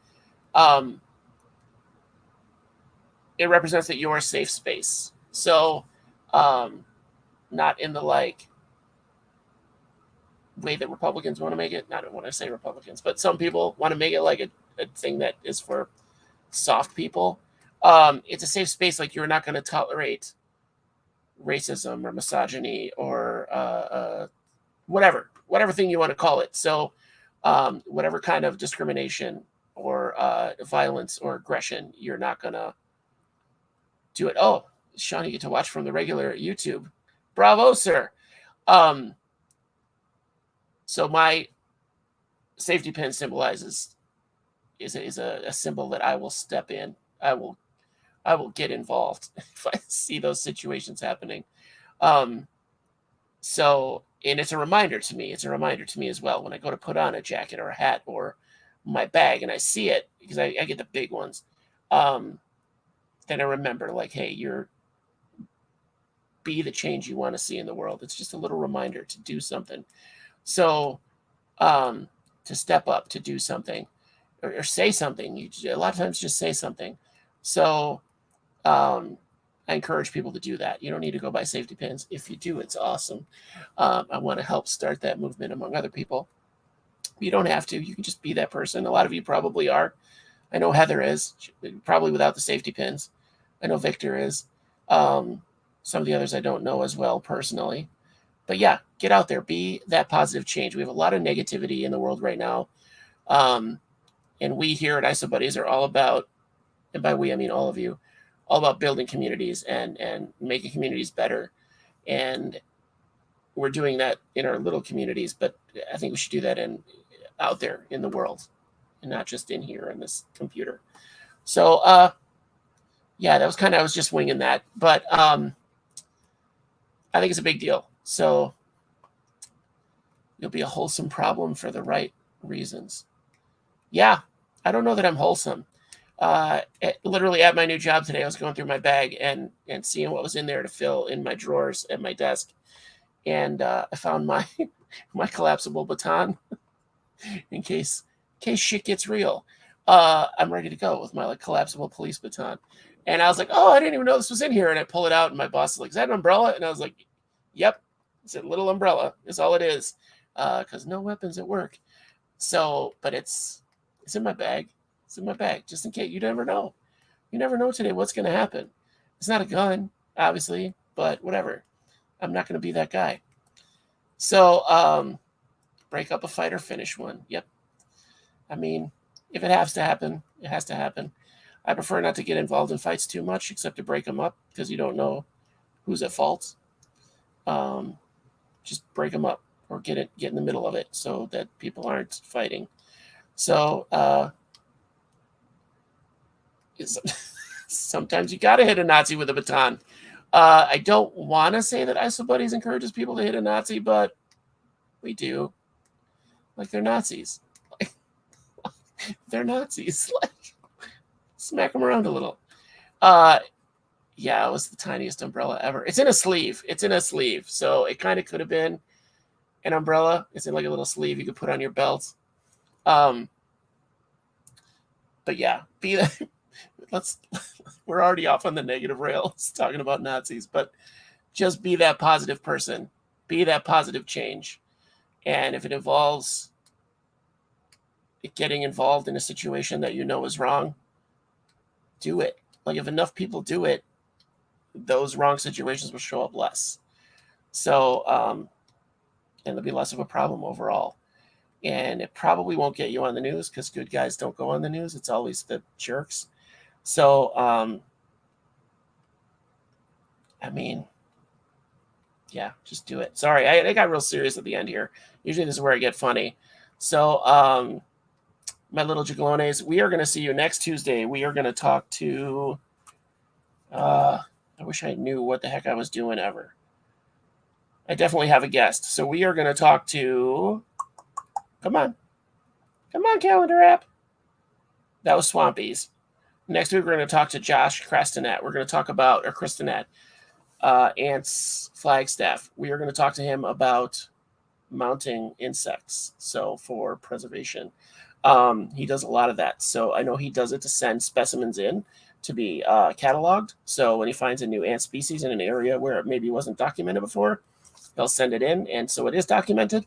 It represents that you're a safe space. So not in the like way that Republicans want to make it. Not when I say Republicans, but some people want to make it like a thing that is for soft people. It's a safe space. Like you're not going to tolerate racism or misogyny or whatever thing you want to call it. So whatever kind of discrimination or violence or aggression, you're not going to do it. Oh, Sean, you get to watch from the regular YouTube. Bravo, sir. So my safety pin symbolizes is a symbol that I will step in. I will get involved if I see those situations happening. So, and it's a reminder to me. It's a reminder to me as well when I go to put on a jacket or a hat or my bag and I see it because I get the big ones. Then I remember, like, hey, be the change you want to see in the world. It's just a little reminder to do something. So, to step up, to do something, or say something. A lot of times, just say something. So, I encourage people to do that. You don't need to go buy safety pins. If you do, it's awesome. I want to help start that movement among other people. You don't have to. You can just be that person. A lot of you probably are. I know Heather is, probably without the safety pins. I know Victor is. Some of the others I don't know as well personally. But yeah, get out there. Be that positive change. We have a lot of negativity in the world right now. And we here at ISO Buddies are all about, and by we, I mean all of you, all about building communities and making communities better. And we're doing that in our little communities, but I think we should do that out there in the world and not just in here in this computer. So, yeah, that was I was just winging that, but I think it's a big deal. So you'll be a wholesome problem for the right reasons. Yeah, I don't know that I'm wholesome. Literally at my new job today, I was going through my bag and seeing what was in there to fill in my drawers at my desk. And I found my collapsible baton in case shit gets real. I'm ready to go with my like collapsible police baton. And I was like, oh, I didn't even know this was in here. And I pull it out, and my boss is like, is that an umbrella? And I was like, yep, it's a little umbrella. Is all it is. Because no weapons at work. So, but it's in my bag. It's in my bag, just in case. You never know. You never know today what's going to happen. It's not a gun, obviously, but whatever. I'm not going to be that guy. So, break up a fight or finish one. Yep. I mean, if it has to happen, it has to happen. I prefer not to get involved in fights too much, except to break them up, because you don't know who's at fault. Just break them up, or get in the middle of it, so that people aren't fighting. So sometimes you got to hit a Nazi with a baton. I don't want to say that ISOBuddies encourages people to hit a Nazi, but we do. Like, they're Nazis. They're Nazis. Like, smack them around a little. Yeah, it was the tiniest umbrella ever. It's in a sleeve. So it kind of could have been an umbrella. It's in like a little sleeve you could put on your belt. But yeah, we're already off on the negative rails talking about Nazis, but just be that positive person. Be that positive change. And if it involves getting involved in a situation that you know is wrong, do it. Like, if enough people do it, those wrong situations will show up less. So, and there'll be less of a problem overall. And it probably won't get you on the news, because good guys don't go on the news. It's always the jerks. So, I mean, yeah, just do it. Sorry, I got real serious at the end here. Usually this is where I get funny. So, my little jaglones, we are going to see you next Tuesday. We are going to talk to, I wish I knew what the heck I was doing ever. I definitely have a guest. So we are going to talk to, come on, calendar app. That was Swampys. Next week, we're going to talk to Josh Crestinet. We're going to talk about, or Kristinet, Ants Flagstaff. We are going to talk to him about mounting insects, so for preservation. He does a lot of that. So I know he does it to send specimens in to be cataloged. So when he finds a new ant species in an area where it maybe wasn't documented before, he'll send it in, and so it is documented.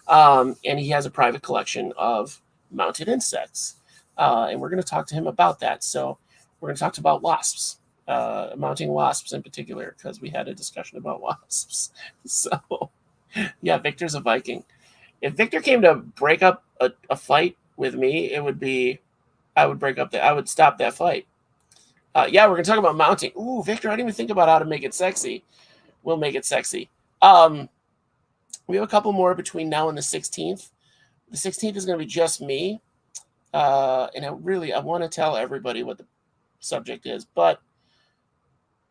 And he has a private collection of mounted insects. And we're going to talk to him about that. So we're going to talk about wasps, mounting wasps in particular, because we had a discussion about wasps. So, yeah, Victor's a Viking. If Victor came to break up a fight with me, it would be, I would stop that fight. Yeah, we're going to talk about mounting. Ooh, Victor, I didn't even think about how to make it sexy. We'll make it sexy. We have a couple more between now and the 16th. The 16th is going to be just me. And I want to tell everybody what the subject is, but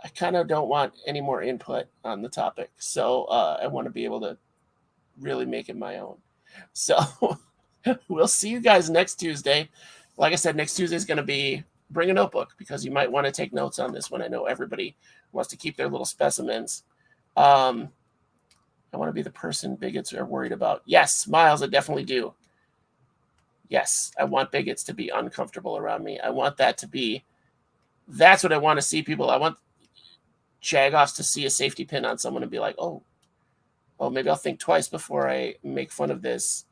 I kind of don't want any more input on the topic. So I want to be able to really make it my own. So we'll see you guys next Tuesday. Like I said, next Tuesday is going to be bring a notebook, because you might want to take notes on this one. I know everybody wants to keep their little specimens. I want to be the person bigots are worried about. Yes, Miles, I definitely do. Yes, I want bigots to be uncomfortable around me. I want that to be, that's what I want to see people. I want jagoffs to see a safety pin on someone and be like, oh, maybe I'll think twice before I make fun of this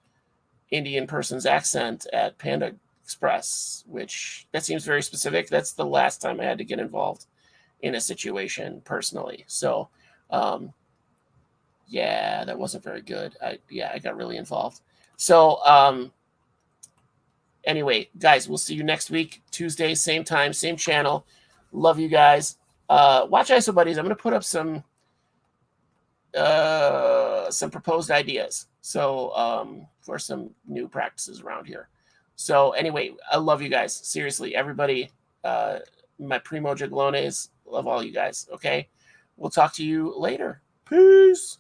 Indian person's accent at Panda Express, which that seems very specific. That's the last time I had to get involved in a situation personally. So, yeah, that wasn't very good. I got really involved. So, anyway, guys, we'll see you next week, Tuesday, same time, same channel. Love you guys. Watch ISOBuddies. I'm going to put up some proposed ideas. So, for some new practices around here. So anyway, I love you guys. Seriously, everybody, my primo jaglones, love all you guys. Okay. We'll talk to you later. Peace.